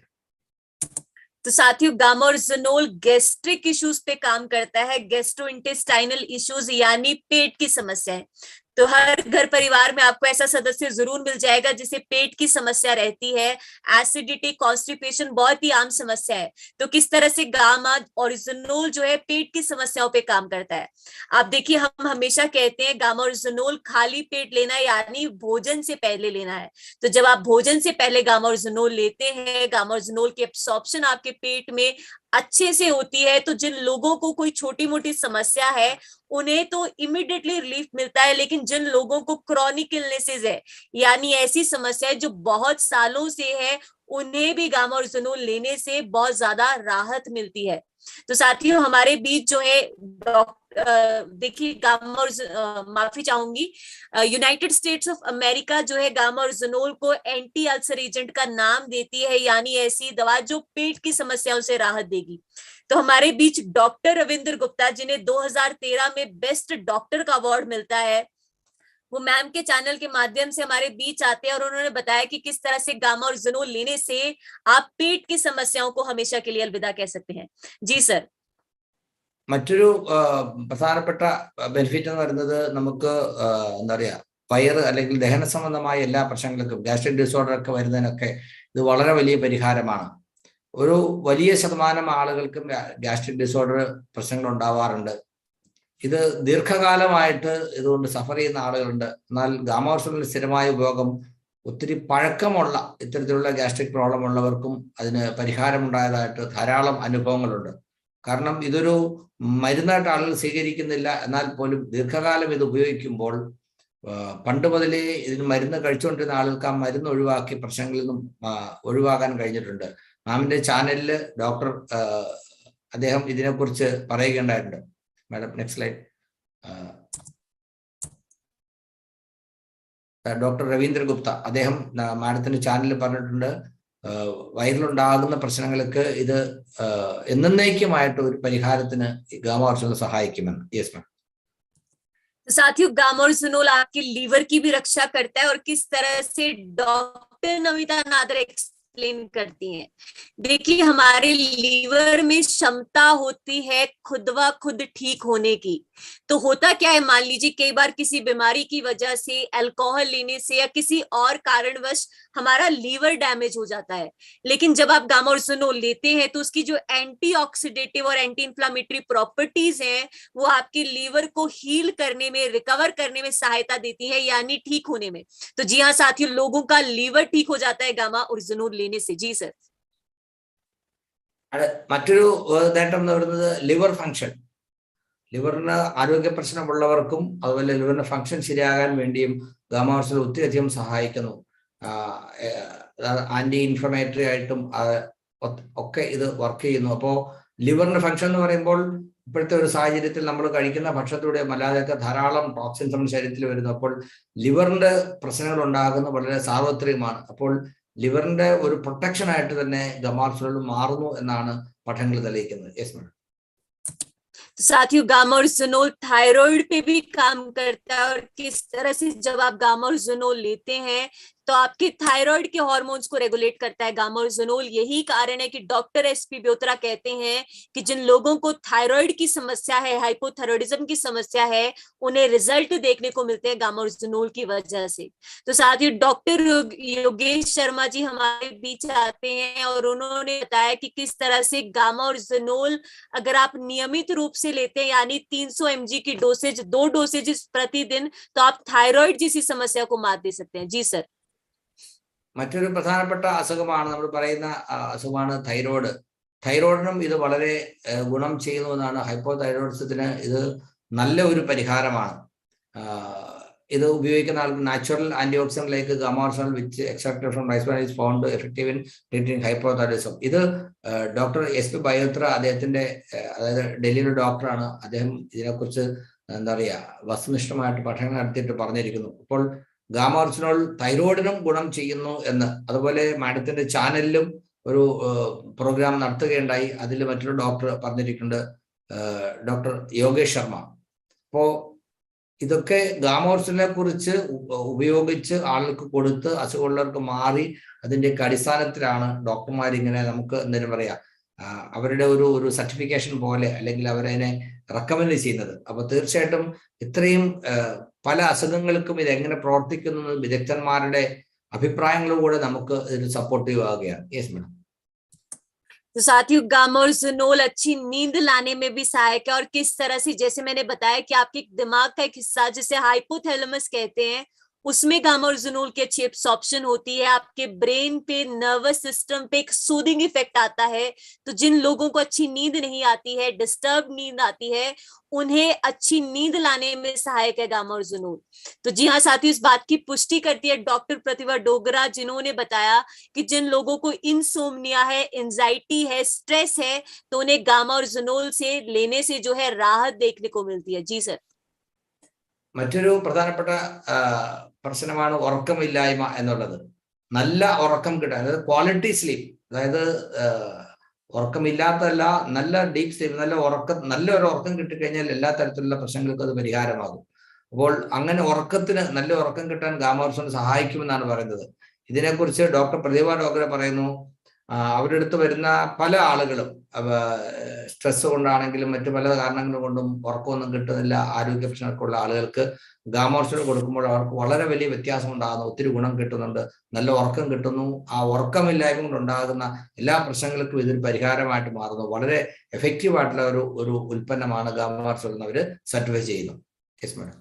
A: तो साथियों, गामा ओरिजिनोल गैस्ट्रिक इश्यूज पे काम करता है, गैस्ट्रोइंटेस्टाइनल इश्यूज यानी पेट की समस्याएं। तो हर घर परिवार में आपको ऐसा सदस्य जरूर मिल जाएगा जिसे पेट की समस्या रहती है। एसिडिटी, कॉन्स्टिपेशन बहुत ही आम समस्या है। तो किस तरह से गामा ओरिजिनोल जो है पेट की समस्याओं पे काम करता है। आप देखिए, हम हमेशा कहते हैं गामा ओरिजिनोल खाली पेट लेना यानी भोजन से पहले लेना है। तो जब आप भोजन से पहले गामा ओरिजिनोल लेते हैं, गामा ओरिजिनोल की एब्सॉर्प्शन आपके पेट में अच्छे से होती है, तो जिन लोगों को कोई छोटी मोटी समस्या है उन्हें तो इमीडिएटली रिलीफ मिलता है, लेकिन जिन लोगों को क्रॉनिक इलनेसेस है यानी ऐसी समस्या जो बहुत सालों से है, उन्हें भी गामा ओरिजिनोल लेने से बहुत ज्यादा राहत मिलती है। तो साथियों, हमारे बीच जो है देखिए गामा माफी चाहूंगी, यूनाइटेड स्टेट्स ऑफ अमेरिका जो है गामा ओरिजिनोल को एंटी अल्सर एजेंट का नाम देती है, यानी ऐसी दवा जो पेट की समस्याओं से राहत देगी। तो हमारे बीच डॉक्टर रविंद्र गुप्ता, जिन्हें 2013 में बेस्ट डॉक्टर का अवार्ड मिलता है, वो मैम के चैनल के माध्यम से हमारे बीच आते हैं और उन्होंने बताया कि किस तरह से गामा ओरिजिनोल लेने से आप पेट की समस्याओं को हमेशा के लिए अलविदा कह सकते हैं। जी सर.
B: മറ്റൊരു പ്രധാനപ്പെട്ട ബെനിഫിറ്റ് എന്ന് പറയുന്നത്, നമുക്ക് എന്താ പറയുക, വയറ് അല്ലെങ്കിൽ ദഹന സംബന്ധമായ എല്ലാ പ്രശ്നങ്ങൾക്കും, ഗ്യാസ്ട്രിക് ഡിസോർഡർ ഒക്കെ വരുന്നതിനൊക്കെ ഇത് വളരെ വലിയ പരിഹാരമാണ്. ഒരു വലിയ ശതമാനം ആളുകൾക്കും ഗ്യാസ്ട്രിക് ഡിസോർഡർ പ്രശ്നങ്ങൾ ഉണ്ടാവാറുണ്ട്. ഇത് ദീർഘകാലമായിട്ട് ഇതുകൊണ്ട് സഫർ ചെയ്യുന്ന ആളുകളുണ്ട്. എന്നാൽ ഗാമാ ഓറിജിനോളിന്റെ സ്ഥിരമായ ഉപയോഗം ഒത്തിരി പഴക്കമുള്ള ഇത്തരത്തിലുള്ള ഗ്യാസ്ട്രിക് പ്രോബ്ലം ഉള്ളവർക്കും അതിന് പരിഹാരമുണ്ടായതായിട്ട് ധാരാളം അനുഭവങ്ങളുണ്ട്. കാരണം ഇതൊരു മരുന്നായിട്ട് ആളുകൾ സ്വീകരിക്കുന്നില്ല, എന്നാൽ പോലും ദീർഘകാലം ഇത് ഉപയോഗിക്കുമ്പോൾ പണ്ട് മുതലേ ഇതിന് മരുന്ന് കഴിച്ചുകൊണ്ടിരുന്ന ആളുകൾക്ക് ആ മരുന്ന് ഒഴിവാക്കി പ്രശ്നങ്ങളിൽ നിന്നും ഒഴിവാക്കാൻ കഴിഞ്ഞിട്ടുണ്ട്. മാമിന്റെ ചാനലിൽ ഡോക്ടർ അദ്ദേഹം ഇതിനെക്കുറിച്ച് പറയുകയുണ്ടായിട്ടുണ്ട്. Madam next slide. Doctor Ravindra Gupta, അദ്ദേഹം മാഡത്തിന്റെ ചാനലിൽ പറഞ്ഞിട്ടുണ്ട്, വയറിലുണ്ടാകുന്ന പ്രശ്നങ്ങൾക്ക് ഇത് എന്നേക്കുമായിട്ട് ഒരു പരിഹാരത്തിന് ഗാമാ ഓറിജിനോൾ സഹായിക്കുമെന്ന്. Yes ma'am.
A: साथियों, गामा ओरिजिनोल आपके लीवर की भी रक्षा करता है और किस तरह से डॉक्टर नमिता नादर एक्सप्लेन करती हैं। देखिए, हमारे लीवर में क्षमता होती है खुद व खुद ठीक होने की। तो होता क्या है, मान लीजिए कई बार किसी बीमारी की वजह से, अल्कोहल लेने से या किसी और कारणवश हमारा लीवर डैमेज हो जाता है, लेकिन जब आप गामा ओरिजिनोल लेते हैं तो उसकी जो एंटीऑक्सीडेटिव और एंटी इंफ्लेमेटरी प्रॉपर्टीज हैं वो आपके लीवर को हील करने में, रिकवर करने में सहायता देती है, यानी ठीक होने में। तो जी हाँ साथियों, लोगों का लीवर ठीक हो जाता है गामा ओरिजिनोल लेने से। जी सर.
B: മറ്റൊരു നേട്ടം എന്ന് പറയുന്നത് ലിവർ ഫംഗ്ഷൻ. ലിവറിന് ആരോഗ്യ പ്രശ്നമുള്ളവർക്കും അതുപോലെ ലിവറിന്റെ ഫംഗ്ഷൻ ശരിയാകാൻ വേണ്ടിയും ഗാമാ ഓറിജിനോൾ ഒത്തിരിയധികം സഹായിക്കുന്നു. ആന്റി ഇൻഫ്ലമേറ്ററി ആയിട്ടും ഒക്കെ ഇത് വർക്ക് ചെയ്യുന്നു. അപ്പോൾ ലിവറിന്റെ ഫംഗ്ഷൻ എന്ന് പറയുമ്പോൾ ഇപ്പോഴത്തെ ഒരു സാഹചര്യത്തിൽ നമ്മൾ കഴിക്കുന്ന ഭക്ഷണത്തിലൂടെ അല്ലാതെയൊക്കെ ധാരാളം ടോക്സിൻസ് നമ്മുടെ ശരീരത്തിൽ വരുന്നു. അപ്പോൾ ലിവറിന്റെ പ്രശ്നങ്ങൾ ഉണ്ടാകുന്നത് വളരെ സാർവത്രികമാണ്. അപ്പോൾ ലിവറിന്റെ ഒരു പ്രൊട്ടക്ഷൻ ആയിട്ട് തന്നെ ഗാമാ ഓറിജിനോൾ മാറുന്നു എന്നാണ് പഠനങ്ങൾ തെളിയിക്കുന്നത്. Yes madam.
A: साथियों, गामा ओरिजिनोल थायराइड पे भी काम करता है और किस तरह से जब आप गामा ओरिजिनोल लेते हैं तो तो आपके थायराइड के हार्मोन्स को रेगुलेट करता है गामार्जिनोल। यही कारण है कि डॉक्टर एसपी ब्योत्रा कहते हैं कि जिन लोगों को थायराइड की समस्या है, हाइपोथायराइडिज्म की समस्या है, उन्हें रिजल्ट देखने को मिलते हैं गामार्जिनोल की वजह से। तो साथ ही डॉक्टर योगेश शर्मा जी हमारे बीच आते हैं और उन्होंने बताया कि किस तरह से गामार्जिनोल अगर आप नियमित रूप से लेते हैं, यानी 300 mg की डोसेज, 2 डोसेज प्रतिदिन, तो आप थायराइड जैसी समस्या को मात दे सकते हैं। जी सर।
B: മറ്റൊരു പ്രധാനപ്പെട്ട അസുഖമാണ് നമ്മൾ പറയുന്ന അസുഖമാണ് തൈറോയ്ഡ്. തൈറോയിഡിനും ഇത് വളരെ ഗുണം ചെയ്യുന്നു എന്നാണ്. ഹൈപ്പോതൈറോയിഡിസത്തിന് ഇത് നല്ല ഒരു പരിഹാരമാണ്. ഇത് ഉപയോഗിക്കുന്ന ആൾക്ക് natural antioxidant like gamma oryzanol which extracted from rice bran is found effective in treating hypothyroidism. ഇത് ഡോക്ടർ എസ് പി ബയോത്ര, അദ്ദേഹത്തിന്റെ, അതായത് ഡൽഹിയിലെ ഡോക്ടറാണ്, അദ്ദേഹം ഇതിനെക്കുറിച്ച് എന്താ പറയുക വസ്തുനിഷ്ഠമായിട്ട് പഠനം നടത്തിയിട്ട് പറഞ്ഞിരിക്കുന്നു. അപ്പോൾ ഗാമാർജിനോൾ തൈറോയിഡിനും ഗുണം ചെയ്യുന്നു എന്ന്, അതുപോലെ മാഡത്തിന്റെ ചാനലിലും ഒരു പ്രോഗ്രാം നടത്തുകയുണ്ടായി. അതിൽ മറ്റൊരു ഡോക്ടർ പറഞ്ഞിരിക്കുന്നുണ്ട്, ഡോക്ടർ യോഗേഷ് ശർമ്മ. അപ്പോ ഇതൊക്കെ ഗാമാർജിനെ കുറിച്ച് ഉപയോഗിച്ച് ആളുകൾക്ക് കൊടുത്ത് അസുഖമുള്ളവർക്ക് മാറി, അതിന്റെയൊക്കെ അടിസ്ഥാനത്തിലാണ് ഡോക്ടർമാർ ഇങ്ങനെ നമുക്ക് എന്തിനും പറയാ അവരുടെ ഒരു സർട്ടിഫിക്കേഷൻ പോലെ അല്ലെങ്കിൽ അവരതിനെ റെക്കമെൻഡ് ചെയ്യുന്നത്. അപ്പൊ തീർച്ചയായിട്ടും ഇത്രയും പല അസുഖങ്ങൾക്കും ഇത് എങ്ങനെ പ്രവർത്തിക്കുന്നു വിദഗ്ധന്മാരുടെ അഭിപ്രായങ്ങളിലൂടെ നമുക്ക് ഇതിന് സപ്പോർട്ടീവ് ആവുകയാണ്. Yes madam.
A: तो साथियों गामार्जिनोल अच्छी नींद लाने में भी सहायक है, और किस तरह से, जैसे मैंने बताया कि आपके दिमाग का एक हिस्सा जिसे हाइपोथैलेमस कहते हैं, उसमें गामार्जिनोल की अच्छी एब्सॉर्प्शन होती है। आपके ब्रेन पे, नर्वस सिस्टम पे एक सूदिंग इफेक्ट आता है। तो जिन लोगों को अच्छी नींद नहीं आती है, डिस्टर्ब नींद आती है, उन्हें अच्छी नींद लाने में सहायक है गामार्जिनोल। तो जी हाँ साथियों, इस बात की पुष्टि करती है डॉक्टर प्रतिभा डोगरा, जिन्होंने बताया कि जिन लोगों को इंसोम्निया है, एंजाइटी है, स्ट्रेस है, तो उन्हें गामार्जिनोल से लेने से जो है राहत देखने को मिलती है। जी सर.
B: മറ്റൊരു പ്രധാനപ്പെട്ട പ്രശ്നമാണ് ഉറക്കമില്ലായ്മ എന്നുള്ളത്. നല്ല ഉറക്കം കിട്ടാൻ, അതായത് ക്വാളിറ്റി സ്ലീപ്പ്, അതായത് ഉറക്കമില്ലാത്തതല്ല, നല്ല ഡീപ് സ്ലീപ്പ്, നല്ലൊരു ഉറക്കം കിട്ടിക്കഴിഞ്ഞാൽ എല്ലാ തരത്തിലുള്ള പ്രശ്നങ്ങൾക്കും അത് പരിഹാരമാകും. അപ്പോൾ അങ്ങനെ നല്ല ഉറക്കം കിട്ടാൻ ഗാമാർജിനോൾ സഹായിക്കുമെന്നാണ് പറയുന്നത്. ഇതിനെക്കുറിച്ച് ഡോക്ടർ പ്രതിഭ ഡോക്ടറെ പറയുന്നു, അവരുടെ അടുത്ത് വരുന്ന പല ആളുകളും സ്ട്രെസ് കൊണ്ടാണെങ്കിലും മറ്റു പല കാരണങ്ങൾ കൊണ്ടും ഉറക്കമൊന്നും കിട്ടുന്നില്ല, ആരോഗ്യ പ്രശ്നങ്ങൾക്കുള്ള ആളുകൾക്ക് ഗാമാർജിനോൾ കൊടുക്കുമ്പോൾ അവർക്ക് വളരെ വലിയ വ്യത്യാസം ഉണ്ടാകുന്നു, ഒത്തിരി ഗുണം കിട്ടുന്നുണ്ട്, നല്ല ഉറക്കം കിട്ടുന്നു. ആ ഉറക്കമില്ലായ്മ കൊണ്ടുണ്ടാകുന്ന എല്ലാ പ്രശ്നങ്ങൾക്കും ഇതൊരു പരിഹാരമായിട്ട് മാറുന്നു. വളരെ എഫക്റ്റീവ് ആയിട്ടുള്ള ഒരു ഉൽപ്പന്നമാണ് ഗാമാർജിനോൾ എന്ന് അവര് സർട്ടിഫൈ ചെയ്യുന്നു. Yes madam.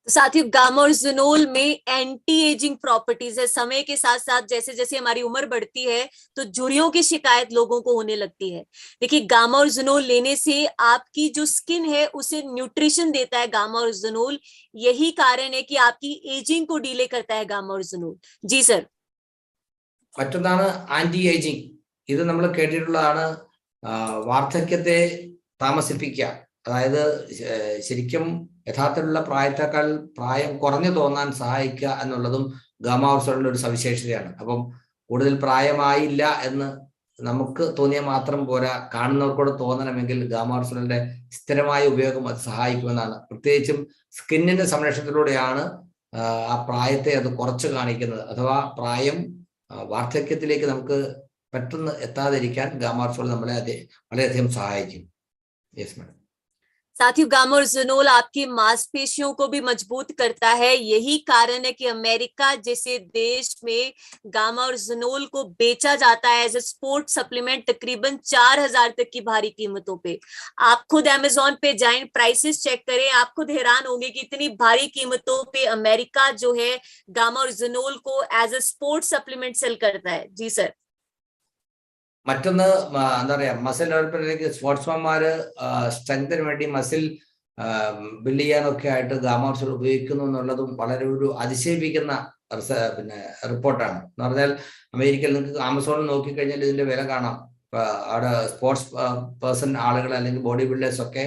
A: साथियों गामार्जिनोल में एंटी एजिंग प्रॉपर्टीज है। समय के साथ साथ जैसे जैसे हमारी उम्र बढ़ती है तो झुर्रियों की शिकायत लोगों को होने लगती है। देखिए गामार्जिनोल लेने से आपकी जो स्किन है उसे न्यूट्रिशन देता है गामार्जिनोल। यही कारण है कि आपकी एजिंग को डिले करता है गामार्जिनोल। जी सर.
B: മറ്റൊന്നാണ് ആന്റി ഏജിങ്. ഇത് നമ്മൾ കേട്ടിട്ടുള്ളതാണ്. വാർദ്ധക്യത്തെ താമസിപ്പിക്കുക, അതായത് ശരിക്കും യഥാർത്ഥത്തിലുള്ള പ്രായത്തേക്കാൾ പ്രായം കുറഞ്ഞു തോന്നാൻ സഹായിക്കുക എന്നുള്ളതും ഗാമാർജിനോളിന്റെ ഒരു സവിശേഷതയാണ്. അപ്പം കൂടുതൽ പ്രായമായില്ല എന്ന് നമുക്ക് തോന്നിയാൽ മാത്രം പോരാ, കാണുന്നവർക്കൂടെ തോന്നണമെങ്കിൽ ഗാമാർജിനോളിന്റെ സ്ഥിരമായ ഉപയോഗം അത് സഹായിക്കുമെന്നാണ്. പ്രത്യേകിച്ചും സ്കിന്നിന്റെ സംരക്ഷണത്തിലൂടെയാണ് ആ പ്രായത്തെ അത് കുറച്ച് കാണിക്കുന്നത്. അഥവാ പ്രായം വാർദ്ധക്യത്തിലേക്ക് നമുക്ക് പെട്ടെന്ന് എത്താതിരിക്കാൻ ഗാമാർജിനോൾ നമ്മളെ വളരെയധികം സഹായിക്കും. Yes madam.
A: साथियों गामार्जिनोल आपकी मांसपेशियों को भी मजबूत करता है। यही कारण है कि अमेरिका जैसे देश में गामार्जिनोल को बेचा जाता है एज ए स्पोर्ट सप्लीमेंट तकरीबन 4000 तक की भारी कीमतों पे। आप खुद अमेज़न पे जाएं, प्राइसेस चेक करें, आप खुद हैरान होंगे कि इतनी भारी कीमतों पे अमेरिका जो है गामार्जिनोल को as a sport supplement sell करता है। जी सर.
B: മറ്റൊന്ന് എന്താ പറയാ, മസിൽ ഡെവലപ്മെന്റിലേക്ക് സ്പോർട്സ്മാൻമാര് സ്ട്രെങ്തിന് വേണ്ടി മസിൽ ബിൽഡ് ചെയ്യാനൊക്കെ ആയിട്ട് ഗാമാർജിനോൾ ഉപയോഗിക്കുന്നു എന്നുള്ളതും വളരെ ഒരു അതിശയിപ്പിക്കുന്ന റിപ്പോർട്ടാണ്. എന്ന് പറഞ്ഞാൽ അമേരിക്കയിൽ നിങ്ങൾക്ക് ആമസോണിൽ നോക്കിക്കഴിഞ്ഞാൽ ഇതിന്റെ വില കാണാം. അവിടെ സ്പോർട്സ് പേഴ്സൺ ആളുകൾ അല്ലെങ്കിൽ ബോഡി ബിൽഡേഴ്സ് ഒക്കെ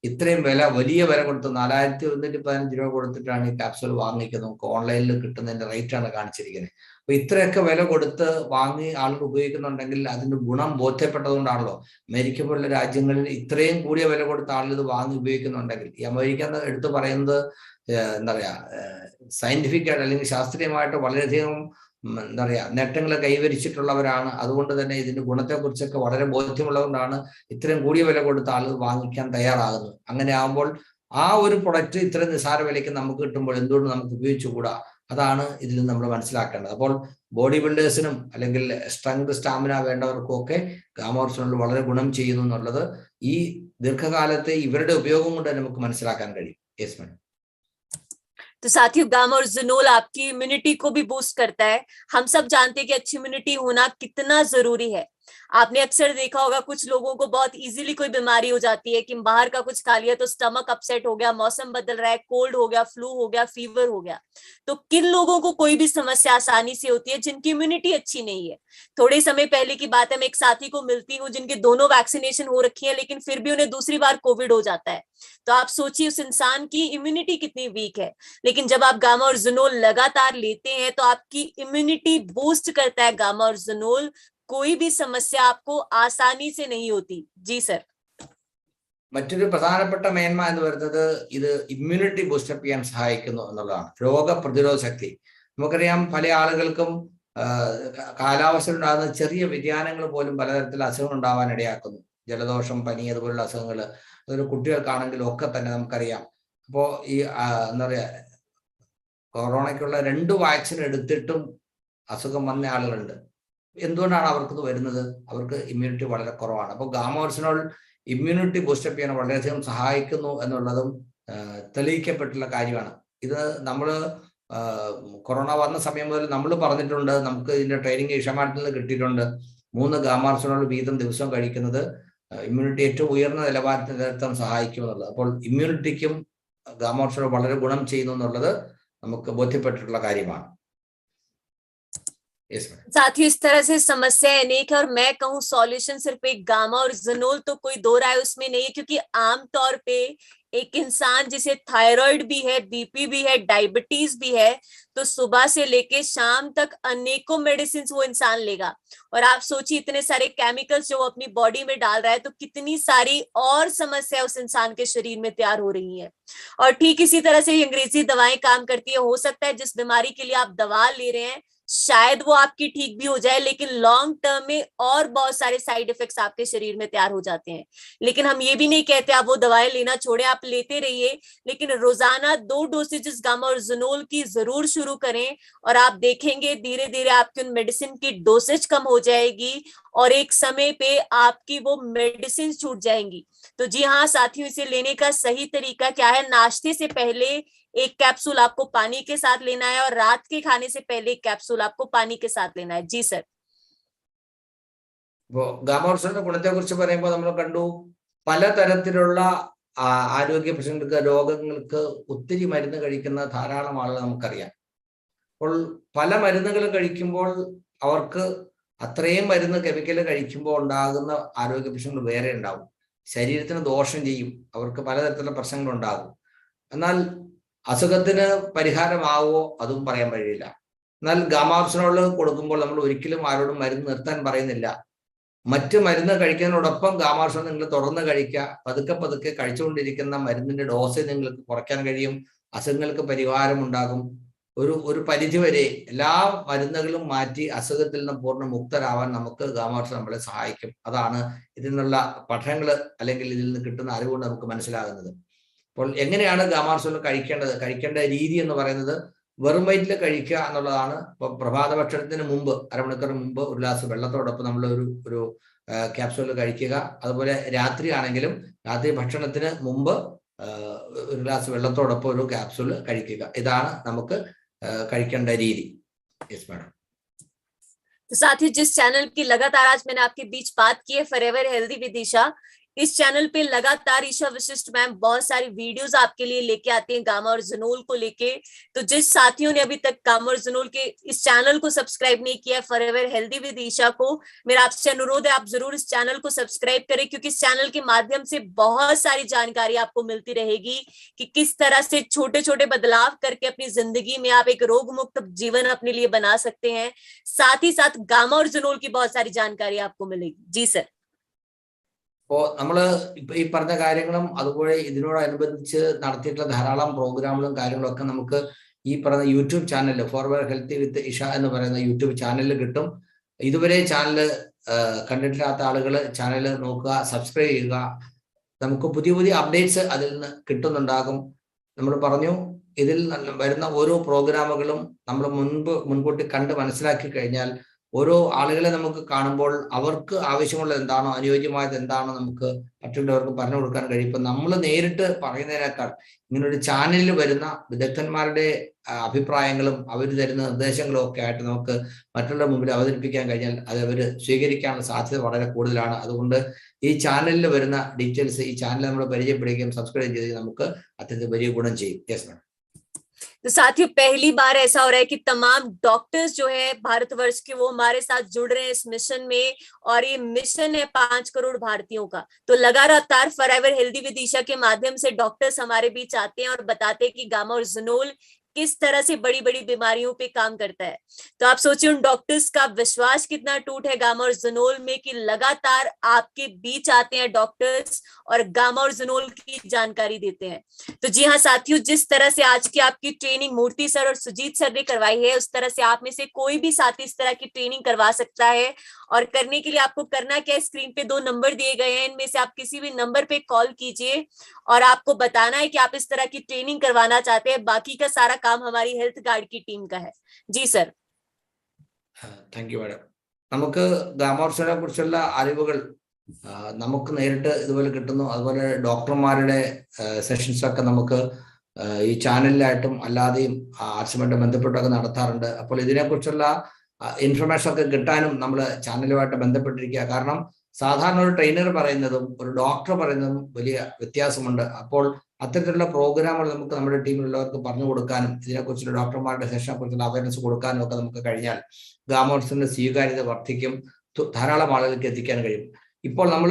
B: ഇത്രയും വലിയ വില കൊടുത്ത് 4115 രൂപ കൊടുത്തിട്ടാണ് ഈ ക്യാപ്സൂൾ വാങ്ങിക്കുന്നത്. നമുക്ക് ഓൺലൈനിൽ കിട്ടുന്നതിന്റെ റേറ്റ് ആണ് കാണിച്ചിരിക്കുന്നത്. അപ്പൊ ഇത്രയൊക്കെ വില കൊടുത്ത് വാങ്ങി ആളുകൾ ഉപയോഗിക്കുന്നുണ്ടെങ്കിൽ അതിന്റെ ഗുണം ബോധ്യപ്പെട്ടതുകൊണ്ടാണല്ലോ അമേരിക്ക പോലുള്ള രാജ്യങ്ങളിൽ ഇത്രയും കൂടിയ വില കൊടുത്ത് ആളുകൾ ഇത് വാങ്ങി ഉപയോഗിക്കുന്നുണ്ടെങ്കിൽ. ഈ അമേരിക്ക എന്ന് എടുത്തു പറയുന്നത് എന്താ പറയാ സയന്റിഫിക് ആയിട്ട് അല്ലെങ്കിൽ ശാസ്ത്രീയമായിട്ട് വളരെയധികം എന്താ പറയാ നേട്ടങ്ങൾ കൈവരിച്ചിട്ടുള്ളവരാണ്. അതുകൊണ്ട് തന്നെ ഇതിന്റെ ഗുണത്തെക്കുറിച്ചൊക്കെ വളരെ ബോധ്യമുള്ളതുകൊണ്ടാണ് ഇത്രയും കൂടിയ വില കൊടുത്ത് ആളുകൾ വാങ്ങിക്കാൻ തയ്യാറാകുന്നത്. അങ്ങനെ ആകുമ്പോൾ ആ ഒരു പ്രൊഡക്റ്റ് ഇത്രയും നിസ്സാര വിലയ്ക്ക് നമുക്ക് കിട്ടുമ്പോൾ എന്തുകൊണ്ട് നമുക്ക് ഉപയോഗിച്ചുകൂടാ? അതാണ് ഇതിൽ നമ്മൾ മനസ്സിലാക്കേണ്ടത്. അപ്പോൾ ബോഡി ബിൽഡേഴ്സിനും അല്ലെങ്കിൽ സ്ട്രെങ്ത് സ്റ്റാമിന വേണ്ടവർക്കും ഒക്കെ ഗാമോർസിനോൾ വളരെ ഗുണം ചെയ്യുന്നു എന്നുള്ളത് ഈ ദീർഘകാലത്തെ ഇവരുടെ ഉപയോഗം കൊണ്ട് നമുക്ക് മനസ്സിലാക്കാൻ കഴിയും. Yes madam.
A: तो साथियों गामार्जिनोल आपकी इम्यूनिटी को भी बूस्ट करता है। हम सब जानते हैं कि अच्छी इम्यूनिटी होना कितना जरूरी है। आपने अक्सर देखा होगा कुछ लोगों को बहुत इजीली कोई बीमारी हो जाती है कि बाहर का कुछ खा लिया तो स्टमक अपसेट हो गया, मौसम बदल रहा है, कोल्ड हो गया, फ्लू हो गया, फीवर हो गया। तो किन लोगों को कोई भी समस्या आसानी से होती है जिनकी इम्यूनिटी अच्छी नहीं है। थोड़े समय पहले की बात है, मैं एक साथी को मिलती हूँ जिनके दोनों वैक्सीनेशन हो रखी है लेकिन फिर भी उन्हें दूसरी बार कोविड हो जाता है। तो आप सोचिए उस इंसान की इम्यूनिटी कितनी वीक है। लेकिन जब आप गामार्जिनोल लगातार लेते हैं तो आपकी इम्यूनिटी बूस्ट करता है गामार्जिनोल। कोई भी समस्या आपको आसानी से नहीं होती। जी सर.
B: മറ്റൊരു പ്രധാനപ്പെട്ട മേന്മ എന്ന് പറയുന്നത് ഇത് ഇമ്മ്യൂണിറ്റി ബൂസ്റ്റപ്പ് ചെയ്യാൻ സഹായിക്കുന്നു എന്നുള്ളതാണ്. രോഗപ്രതിരോധ ശക്തി. നമുക്കറിയാം പല ആളുകൾക്കും കാലാവസ്ഥയിലുണ്ടാകുന്ന ചെറിയ വ്യതിയാനങ്ങൾ പോലും പലതരത്തിലുള്ള അസുഖങ്ങൾ ഉണ്ടാവാൻ ഇടയാക്കുന്നു. ജലദോഷം, പനി, അതുപോലുള്ള അസുഖങ്ങൾ അതൊരു കുട്ടികൾക്കാണെങ്കിലും ഒക്കെ തന്നെ നമുക്കറിയാം. അപ്പോൾ ഈ എന്താ പറയാ കൊറോണയ്ക്കുള്ള 2 വാക്സിൻ എടുത്തിട്ടും അസുഖം വന്ന ആളുകളുണ്ട്. എന്തുകൊണ്ടാണ് അവർക്കത് വരുന്നത്? അവർക്ക് ഇമ്മ്യൂണിറ്റി വളരെ കുറവാണ്. അപ്പോൾ ഗാമാർജിനോൾ ഇമ്മ്യൂണിറ്റി ബൂസ്റ്റപ്പ് ചെയ്യാൻ വളരെയധികം സഹായിക്കുന്നു എന്നുള്ളതും തെളിയിക്കപ്പെട്ടുള്ള കാര്യമാണ്. ഇത് നമ്മൾ കൊറോണ വന്ന സമയം മുതൽ നമ്മൾ പറഞ്ഞിട്ടുണ്ട്. നമുക്ക് ഇതിന്റെ ട്രെയിനിങ് ഇഷമാറ്റിൽ നിന്ന് കിട്ടിയിട്ടുണ്ട്. 3 ഗാമാർജിനോൾ വീതം ദിവസവും കഴിക്കുന്നത് ഇമ്മ്യൂണിറ്റി ഏറ്റവും ഉയർന്ന നിലവാരത്തിൽ നിലനിർത്താൻ സഹായിക്കും എന്നുള്ളത്. അപ്പോൾ ഇമ്മ്യൂണിറ്റിക്കും ഗാമാർജിനോൾ വളരെ ഗുണം ചെയ്യുന്നു എന്നുള്ളത് നമുക്ക് ബോധ്യപ്പെട്ടിട്ടുള്ള കാര്യമാണ്.
A: साथियों इस तरह से समस्या अनेक है और मैं कहूँ सॉल्यूशन सिर्फ एक गामार्जिनोल तो कोई दो राय उसमें नहीं है, क्योंकि आमतौर पे एक इंसान जिसे थायराइड भी है, बीपी भी है, डायबिटीज भी है, तो सुबह से लेके शाम तक अनेकों मेडिसिन वो इंसान लेगा। और आप सोचिए इतने सारे केमिकल्स जो अपनी बॉडी में डाल रहा है तो कितनी सारी और समस्या उस इंसान के शरीर में तैयार हो रही है। और ठीक इसी तरह से अंग्रेजी दवाएं काम करती है। हो सकता है जिस बीमारी के लिए आप दवा ले रहे हैं शायद वो आपकी ठीक भी हो जाए, लेकिन लॉन्ग टर्म में और बहुत सारे साइड इफेक्ट्स आपके शरीर में तैयार हो जाते हैं। लेकिन हम ये भी नहीं कहते आप वो दवाएं लेना छोड़े, आप लेते रहिए, लेकिन रोजाना 2 डोसेजेस गामार्जिनोल की जरूर शुरू करें और आप देखेंगे धीरे धीरे आपकी उन मेडिसिन की डोसेज कम हो जाएगी और एक समय पे आपकी वो मेडिसिन छूट जाएंगी। तो जी हाँ साथियों, इसे लेने का सही तरीका क्या है? नाश्ते से पहले 1 कैप्सूल आपको पानी के साथ लेना है और रात के खाने से पहले 1 कैप्सूल आपको पानी के साथ लेना है। जी सर.
B: ഗാമാർജിനോളിന്റെ ഗുണത്തെ കുറിച്ച് പറയുമ്പോൾ നമ്മൾ കണ്ടു പലതരത്തിലുള്ള ആരോഗ്യ പ്രശ്നങ്ങൾക്ക്, രോഗങ്ങൾക്ക് ഒത്തിരി മരുന്ന് കഴിക്കുന്ന ധാരാളം ആളുകൾ നമുക്കറിയാം. അപ്പോൾ പല മരുന്നുകൾ കഴിക്കുമ്പോൾ അവർക്ക് അത്രയും മരുന്ന് കെമിക്കൽ കഴിക്കുമ്പോൾ ഉണ്ടാകുന്ന ആരോഗ്യ പ്രശ്നങ്ങൾ വേറെ ഉണ്ടാവും. ശരീരത്തിന് ദോഷം ചെയ്യും, അവർക്ക് പലതരത്തിലുള്ള പ്രശ്നങ്ങൾ ഉണ്ടാകും. എന്നാൽ അസുഖത്തിന് പരിഹാരമാവോ അതും പറയാൻ കഴിയില്ല. എന്നാൽ ഗാമാർജിനോൾ കൊടുക്കുമ്പോൾ നമ്മൾ ഒരിക്കലും ആരോടും മരുന്ന് നിർത്താൻ പറയുന്നില്ല. മറ്റ് മരുന്ന് കഴിക്കുന്നതിനോടൊപ്പം ഗാമാർജിനോൾ നിങ്ങൾ തുടർന്ന് കഴിക്കുക. പതുക്കെ പതുക്കെ കഴിച്ചുകൊണ്ടിരിക്കുന്ന മരുന്നിന്റെ ഡോസ് നിങ്ങൾക്ക് കുറയ്ക്കാൻ കഴിയും. അസുഖങ്ങൾക്ക് പരിഹാരം ഉണ്ടാകും. ഒരു പരിധിവരെ എല്ലാ മരുന്നുകളും മാറ്റി അസുഖത്തിൽ നിന്ന് പൂർണ്ണ മുക്തരാവാൻ നമുക്ക് ഗാമാർജിനോൾ നമ്മളെ സഹായിക്കും. അതാണ് ഇതിൽ നിന്നുള്ള പഠനങ്ങൾ അല്ലെങ്കിൽ ഇതിൽ നിന്ന് കിട്ടുന്ന അറിവുകൊണ്ട് നമുക്ക് മനസ്സിലാകുന്നത്. അപ്പോൾ എങ്ങനെയാണ് ഗാമാർജിനോൾ കഴിക്കേണ്ട രീതി എന്ന് പറയുന്നത് വെറും വയറ്റിൽ കഴിക്കുക എന്നുള്ളതാണ്. ഇപ്പൊ പ്രഭാത ഭക്ഷണത്തിന് മുമ്പ് അരമണിക്കൂർ മുമ്പ് 1 ഗ്ലാസ് വെള്ളത്തോടൊപ്പം നമ്മൾ ഒരു ക്യാപ്സൂൾ കഴിക്കുക. അതുപോലെ രാത്രി ആണെങ്കിലും രാത്രി ഭക്ഷണത്തിന് മുമ്പ് 1 ഗ്ലാസ് വെള്ളത്തോടൊപ്പം ഒരു ക്യാപ്സൂൾ കഴിക്കുക. ഇതാണ് നമുക്ക് കഴിക്കേണ്ട രീതി. Yes madam.
A: तो साथियों जिस चैनल की लगातार आज मैंने आपके बीच बात की है फॉरएवर हेल्दी विद दिशा, इस चैनल पे लगातार ईशा वशिष्ठ मैम बहुत सारी वीडियोस आपके लिए लेके आते हैं गामा और ज़नोल को लेके। तो जिस साथियों ने अभी तक गामा और ज़नोल के इस चैनल को सब्सक्राइब नहीं किया फॉरएवर हेल्दी विद ईशा को, मेरा आपसे अनुरोध है आप जरूर इस चैनल को सब्सक्राइब करें, क्योंकि इस चैनल के माध्यम से बहुत सारी जानकारी आपको मिलती रहेगी कि किस तरह से छोटे छोटे बदलाव करके अपनी जिंदगी में आप एक रोग मुक्त जीवन अपने लिए बना सकते हैं। साथ ही साथ गामा और ज़नोल की बहुत सारी जानकारी आपको मिलेगी। जी सर।
B: അപ്പോൾ നമ്മൾ ഈ പറഞ്ഞ കാര്യങ്ങളും അതുപോലെ ഇതിനോടനുബന്ധിച്ച് നടത്തിയിട്ടുള്ള ധാരാളം പ്രോഗ്രാമുകളും കാര്യങ്ങളൊക്കെ നമുക്ക് ഈ പറഞ്ഞ യൂട്യൂബ് ചാനലിൽ ഫോർവേഡ് ഹെൽത്തി വിത്ത് ഇഷ എന്ന് പറയുന്ന യൂട്യൂബ് ചാനലിൽ കിട്ടും. ഇതുവരെ ചാനൽ കണ്ടിട്ടില്ലാത്ത ആളുകൾ ചാനൽ നോക്കുക, സബ്സ്ക്രൈബ് ചെയ്യുക. നമുക്ക് പുതിയ പുതിയ അപ്ഡേറ്റ്സ് അതിൽ നിന്ന് കിട്ടുന്നുണ്ടാകും. നമ്മൾ പറഞ്ഞു ഇതിൽ വരുന്ന ഓരോ പ്രോഗ്രാമുകളും നമ്മൾ മുൻകൂട്ടി കണ്ട് മനസ്സിലാക്കി കഴിഞ്ഞാൽ ഓരോ ആളുകളെ നമുക്ക് കാണുമ്പോൾ അവർക്ക് ആവശ്യമുള്ളത് എന്താണോ അനുയോജ്യമായത് എന്താണോ നമുക്ക് മറ്റുള്ളവർക്ക് പറഞ്ഞു കൊടുക്കാൻ കഴിയും. ഇപ്പൊ നമ്മൾ നേരിട്ട് പറയുന്നതിനേക്കാൾ ഇങ്ങനൊരു ചാനലിൽ വരുന്ന വിദഗ്ധന്മാരുടെ അഭിപ്രായങ്ങളും അവർ തരുന്ന നിർദ്ദേശങ്ങളും ഒക്കെ ആയിട്ട് നമുക്ക് മറ്റുള്ള മുമ്പിൽ അവതരിപ്പിക്കാൻ കഴിഞ്ഞാൽ അത് അവർ സ്വീകരിക്കാനുള്ള സാധ്യത വളരെ കൂടുതലാണ്. അതുകൊണ്ട് ഈ ചാനലിൽ വരുന്ന ഡീറ്റെയിൽസ് ഈ ചാനൽ നമ്മൾ പരിചയപ്പെടുകയും സബ്സ്ക്രൈബ് ചെയ്ത് നമുക്ക് അത്യന്തം വലിയ ഗുണം ചെയ്യും. Yes madam.
A: तो साथियों पहली बार ऐसा हो रहा है कि तमाम डॉक्टर्स जो है भारतवर्ष के वो हमारे साथ जुड़ रहे हैं इस मिशन में, और ये मिशन है 5 करोड़ भारतीयों का। तो लगातार फॉरएवर हेल्दी विद ईशा के माध्यम से डॉक्टर्स हमारे बीच आते हैं और बताते हैं कि गामा और ज़नोल किस तरह से बड़ी बड़ी बीमारियों पे काम करता है। तो आप सोचिए उन डॉक्टर्स का विश्वास कितना टूट है गामा और ज़नोल में कि लगातार आपके बीच आते हैं डॉक्टर्स और गामा और ज़नोल की जानकारी देते हैं। तो जी हाँ साथियों, जिस तरह से आज की आपकी ट्रेनिंग मूर्ति सर और सुजीत सर ने करवाई है, उस तरह से आप में से कोई भी साथी इस तरह की ट्रेनिंग करवा सकता है। और करने के लिए आपको करना क्या है, स्क्रीन पे 2 नंबर दिए गए हैं, इनमें से आप किसी भी नंबर पे कॉल कीजिए और आपको बताना है कि आप इस तरह की ट्रेनिंग करवाना चाहते हैं। बाकी का सारा काम हमारी हेल्थ गार्ड की टीम का है। जी सर.
B: Thank you madam. നമുക്ക് ഗാമോർസിനെ കുറിച്ചുള്ള അറിവുകൾ നമുക്ക് നേരിട്ട് ഇതുപോലെ കിട്ടുന്നു. അതുപോലെ ഡോക്ടർമാരുടെ സെഷൻസ് ഒക്കെ നമുക്ക് ഈ ചാനലിലായിട്ടും അല്ലാതെയും ആർച്ചുമായിട്ട് ബന്ധപ്പെട്ടൊക്കെ നടത്താറുണ്ട്. അപ്പോൾ ഇതിനെക്കുറിച്ചുള്ള ഇൻഫർമേഷൻ ഒക്കെ കിട്ടാനും നമ്മൾ ചാനലുമായിട്ട് ബന്ധപ്പെട്ടിരിക്കുക. കാരണം സാധാരണ ഒരു ട്രെയിനർ പറയുന്നതും ഒരു ഡോക്ടർ പറയുന്നതും വലിയ വ്യത്യാസമുണ്ട്. അപ്പോൾ അത്തരത്തിലുള്ള പ്രോഗ്രാമുകൾ നമുക്ക് നമ്മുടെ ടീമിലുള്ളവർക്ക് പറഞ്ഞു കൊടുക്കാനും ഇതിനെക്കുറിച്ചുള്ള ഡോക്ടർമാരുടെ സെഷനെ കുറിച്ചുള്ള അവയർനെസ് കൊടുക്കാനും ഒക്കെ നമുക്ക് കഴിഞ്ഞാൽ ഗാമോർസിന്റെ സ്വീകാര്യത വർദ്ധിക്കും, ധാരാളം ആളുകൾക്ക് എത്തിക്കാൻ കഴിയും. ഇപ്പോൾ നമ്മൾ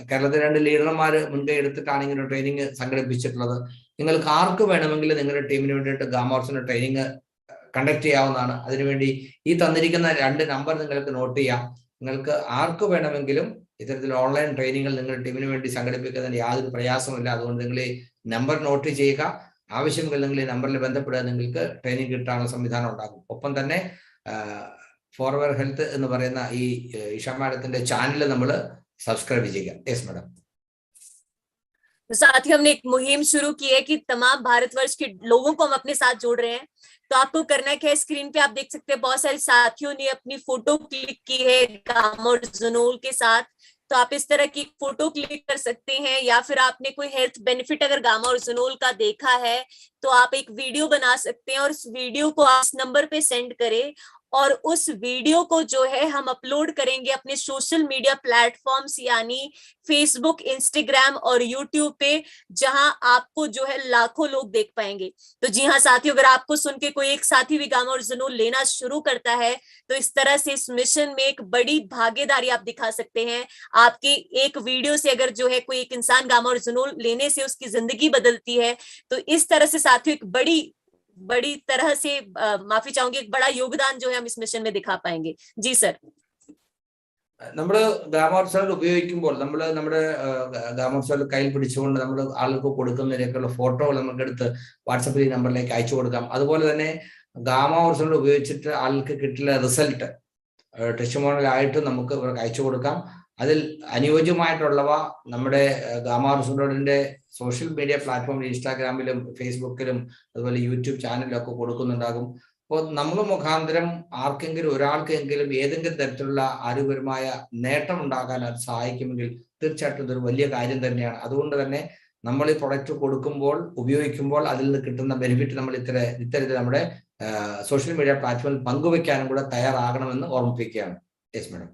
B: കേരളത്തിലെ 2 ലീഡർമാർ മുൻകൈ എടുത്തിട്ടാണ് ഇങ്ങനെ ട്രെയിനിങ് സംഘടിപ്പിച്ചിട്ടുള്ളത്. നിങ്ങൾക്ക് ആർക്ക് വേണമെങ്കിലും നിങ്ങളുടെ ടീമിന് വേണ്ടിയിട്ട് ഗാമോർസിന്റെ ട്രെയിനിങ് കണ്ടക്ട് ചെയ്യാവുന്നതാണ്. അതിനുവേണ്ടി ഈ തന്നിരിക്കുന്ന 2 നമ്പർ നിങ്ങൾക്ക് നോട്ട് ചെയ്യാം. നിങ്ങൾക്ക് ആർക്ക് വേണമെങ്കിലും ഇത്തരത്തിൽ ഓൺലൈൻ ട്രെയിനിങ്ങുകൾ നിങ്ങളുടെ ടീമിന് വേണ്ടി സംഘടിപ്പിക്കുന്നതിന് യാതൊരു പ്രയാസമില്ല. അതുകൊണ്ട് നിങ്ങൾ ഈ നമ്പർ നോട്ട് ചെയ്യുക. ആവശ്യമെങ്കിൽ നിങ്ങൾ ഈ നമ്പറിൽ ബന്ധപ്പെടുക, നിങ്ങൾക്ക് ട്രെയിനിങ് കിട്ടാനുള്ള സംവിധാനം ഉണ്ടാകും. ഒപ്പം തന്നെ ഫോർവേഡ് ഹെൽത്ത് എന്ന് പറയുന്ന ഈ ഇഷ മാഡത്തിന്റെ ചാനൽ നമ്മൾ സബ്സ്ക്രൈബ് ചെയ്യുക. Yes madam.
A: तो साथ ही हमने एक मुहिम शुरू की है कि तमाम भारतवर्ष के लोगों को हम अपने साथ जोड़ रहे हैं। तो आपको करना क्या है, स्क्रीन पे आप देख सकते हैं बहुत सारे साथियों ने अपनी फोटो क्लिक की है गामा और ज़नोल के साथ। तो आप इस तरह की फोटो क्लिक कर सकते हैं, या फिर आपने कोई हेल्थ बेनिफिट अगर गामा और ज़नोल का देखा है तो आप एक वीडियो बना सकते हैं और उस वीडियो को आप इस नंबर पे सेंड करें और उस वीडियो को जो है हम अपलोड करेंगे अपने सोशल मीडिया प्लेटफॉर्म्स यानी फेसबुक, इंस्टाग्राम और यूट्यूब पे, जहां आपको जो है लाखों लोग देख पाएंगे। तो जी हाँ साथियों, अगर आपको सुन के कोई एक साथी भी गामा और ज़नोल लेना शुरू करता है तो इस तरह से इस मिशन में एक बड़ी भागीदारी आप दिखा सकते हैं। आपकी एक वीडियो से अगर जो है कोई एक इंसान गामा और ज़नोल लेने से उसकी जिंदगी बदलती है, तो इस तरह से साथियों एक बड़ी तरह से माफी चाहूंगी, एक बड़ा योगदान जो है हम इस मिशन में दिखा पाएंगे। जी सर.
B: നമ്മൾ ഗാമോർസൽ ഉപയോഗിക്കുമ്പോൾ നമ്മൾ നമ്മുടെ ഗാമോർസൽ കയ്യിൽ പിടിച്ചുകൊണ്ട് നമ്മൾ ആൾക്ക് കൊടുക്കുന്നതിനൊക്കെയുള്ള ഫോട്ടോകൾ നമുക്ക് എടുത്ത് വാട്സപ്പിൽ ഈ നമ്പറിലേക്ക് അയച്ചു കൊടുക്കാം. അതുപോലെ തന്നെ ഗാമോർസൽ ഉപയോഗിച്ചിട്ട് ആൾക്ക് കിട്ടിയ റിസൾട്ട് ടെസ്റ്റിമോണിയലായിട്ട് നമുക്ക് ഇവർക്ക് അയച്ചു കൊടുക്കാം. അതിൽ അനുയോജ്യമായിട്ടുള്ളവ നമ്മുടെ ഗാമോർസലിന്റെ സോഷ്യൽ മീഡിയ പ്ലാറ്റ്ഫോമിൽ ഇൻസ്റ്റാഗ്രാമിലും ഫേസ്ബുക്കിലും അതുപോലെ യൂട്യൂബ് ചാനലിലും ഒക്കെ കൊടുക്കുന്നുണ്ടാകും. അപ്പോൾ നമ്മൾ മുഖാന്തരം ആർക്കെങ്കിലും ഒരാൾക്കെങ്കിലും ഏതെങ്കിലും തരത്തിലുള്ള ആരോഗ്യപരമായ നേട്ടം ഉണ്ടാകാൻ അത് സഹായിക്കുമെങ്കിൽ തീർച്ചയായിട്ടും ഇതൊരു വലിയ കാര്യം തന്നെയാണ്. അതുകൊണ്ട് തന്നെ നമ്മൾ ഈ പ്രൊഡക്റ്റ് കൊടുക്കുമ്പോൾ ഉപയോഗിക്കുമ്പോൾ അതിൽ നിന്ന് കിട്ടുന്ന ബെനിഫിറ്റ് നമ്മൾ ഇത്തരത്തിൽ നമ്മുടെ സോഷ്യൽ മീഡിയ പ്ലാറ്റ്ഫോമിൽ പങ്കുവെക്കാനും കൂടെ തയ്യാറാകണമെന്ന് ഓർമ്മിപ്പിക്കുകയാണ്. Yes madam.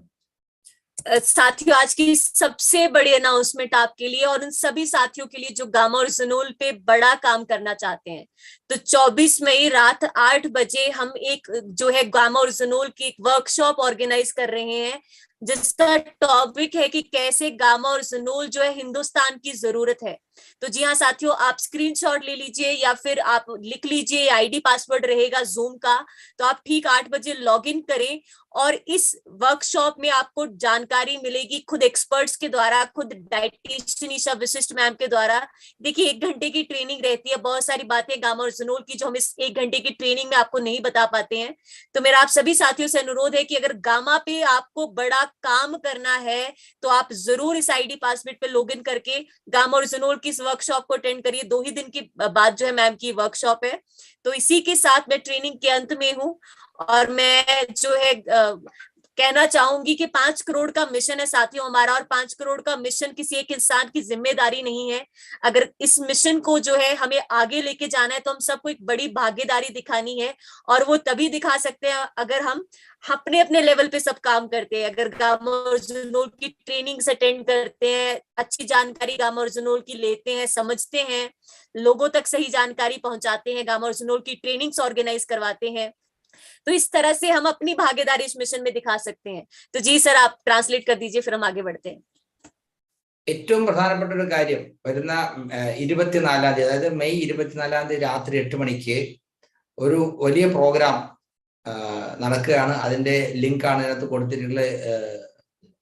A: साथियों, आज की सबसे बड़ी अनाउंसमेंट आपके लिए और उन सभी साथियों के लिए जो गामा और ज़नूल पे बड़ा काम करना चाहते हैं। तो 24 मई रात 8 बजे हम एक जो है गामा और ज़नूल की एक वर्कशॉप ऑर्गेनाइज कर रहे हैं, जिसका टॉपिक है कि कैसे गामा और ज़नूल जो है हिंदुस्तान की जरूरत है। तो जी हाँ साथियों, आप स्क्रीनशॉट ले लीजिए या फिर आप लिख लीजिए, आईडी पासवर्ड रहेगा जूम का। तो आप ठीक 8 बजे लॉग इन करें और इस वर्कशॉप में आपको जानकारी मिलेगी खुद एक्सपर्ट्स के द्वारा, खुद डाइटिशियन ईशा वशिष्ठ मैम के द्वारा। देखिए 1 घंटे की ट्रेनिंग रहती है, बहुत सारी बातें गामा और ज़नूल की जो हम इस 1 घंटे की ट्रेनिंग में आपको नहीं बता पाते हैं। तो मेरा आप सभी साथियों से अनुरोध है कि अगर गामा पे आपको बड़ा काम करना है तो आप जरूर इस आईडी पासवर्ड पे लॉग इन करके गामा और ज़नूल की इस वर्कशॉप को अटेंड करिए। 2 ही दिन की बाद जो है मैम की वर्कशॉप है। तो इसी के साथ मैं ट्रेनिंग के अंत में हूँ और मैं जो है कहना चाहूंगी कि 5 करोड़ का मिशन है साथियों हमारा, और 5 करोड़ का मिशन किसी एक इंसान की जिम्मेदारी नहीं है। अगर इस मिशन को जो है हमें आगे लेके जाना है तो हम सबको एक बड़ी भागीदारी दिखानी है, और वो तभी दिखा सकते हैं अगर हम अपने अपने लेवल पे सब काम करते हैं। अगर गामा और ज़नूल की ट्रेनिंग अटेंड करते हैं, अच्छी जानकारी गामा और ज़नूल की लेते हैं, समझते हैं, लोगों तक सही जानकारी पहुंचाते हैं, गामा और ज़नूल की ट्रेनिंग्स ऑर्गेनाइज करवाते हैं, तो इस तरह से हम अपनी भागीदारी इस मिशन में दिखा सकते हैं। तो जी सर, आप ट्रांसलेट कर दीजिए, फिर हम आगे बढ़ते हैं।
B: ഏറ്റവും പ്രധാനപ്പെട്ട ഒരു കാര്യം വരുന്ന 24-ാം തീയതി, അതായത് മെയ് 24-ാം തീയതി രാത്രി 8 മണിക്ക് ഒരു വലിയ പ്രോഗ്രാം നടക്കുകയാണ്. അതിന്റെ ലിങ്ക് ആണ് ഇതിനകത്ത് കൊടുത്തിട്ടുള്ള.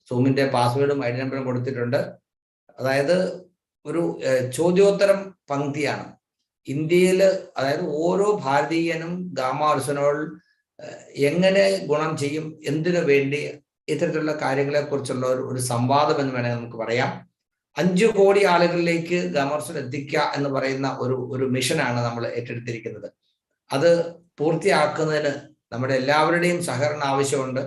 B: സൂമിന്റെ പാസ്വേഡും ഐഡി നമ്പറും കൊടുത്തിട്ടുണ്ട്. അതായത് ഒരു ചോദ്യോത്തരം പങ്ക്തിയാണ്. ഇന്ത്യയിൽ, അതായത് ഓരോ ഭാരതീയനും ഗാമ or ज़नूൽ എങ്ങനെ ഗുണം ചെയ്യും, എന്തിനു വേണ്ടി, ഇത്തരത്തിലുള്ള കാര്യങ്ങളെ കുറിച്ചുള്ള ഒരു സംവാദം എന്ന് വേണമെങ്കിൽ നമുക്ക് പറയാം. 5 കോടി ആളുകളിലേക്ക് ഗാമ or ज़नूൽ എത്തിക്കുക എന്ന് പറയുന്ന ഒരു മിഷനാണ് നമ്മൾ ഏറ്റെടുത്തിരിക്കുന്നത്. അത് പൂർത്തിയാക്കുന്നതിന് നമ്മുടെ എല്ലാവരുടെയും സഹകരണം ആവശ്യമുണ്ട്.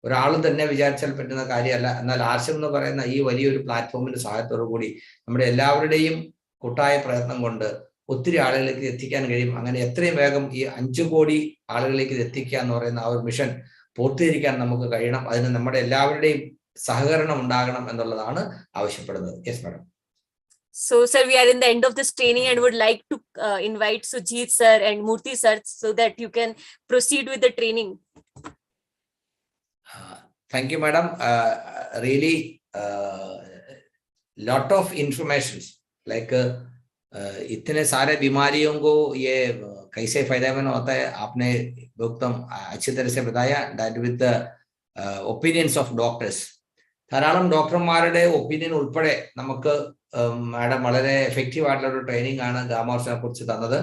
B: ഒരാൾ തന്നെ വിചാരിച്ചാൽ പറ്റുന്ന കാര്യമല്ല. എന്നാൽ ആർഷം എന്ന് പറയുന്ന ഈ വലിയൊരു പ്ലാറ്റ്ഫോമിന്റെ സഹായത്തോടു കൂടി നമ്മുടെ എല്ലാവരുടെയും കൂട്ടായ പ്രയത്നം കൊണ്ട് ഒത്തിരി ആളുകളിലേക്ക് എത്തിക്കാൻ കഴിയും. അങ്ങനെ എത്രയും വേഗം ഈ 5 കോടി ആളുകളിലേക്ക് എത്തിക്കുക എന്ന് പറയുന്ന ആ ഒരു മിഷൻ പൂർത്തീകരിക്കാൻ നമുക്ക് കഴിയണം. അതിന് നമ്മുടെ എല്ലാവരുടെയും സഹകരണം ഉണ്ടാകണം എന്നുള്ളതാണ് ആവശ്യപ്പെടുന്നത്. Yes madam.
A: So sir, we are in the end of this training and would like to invite Sujit sir and Murthy sir so that you can proceed with the training.
B: Thank you madam. Really lot of information, like इतने सारे बीमारियों को ये कैसे फायदेमंद होता है आपने एकदम अच्छी तरह से बताया. That with the opinions of doctors, ധാരാളം ഡോക്ടർമാരുടെ ഒപ്പീനിയൻ ഉൾപ്പെടെ നമുക്ക് മാഡം വളരെ എഫക്റ്റീവ് ആയിട്ടുള്ള ഒരു ട്രെയിനിങ് ആണ് ഗാമ or ज़नूൽ കുറിച്ച് തന്നത്.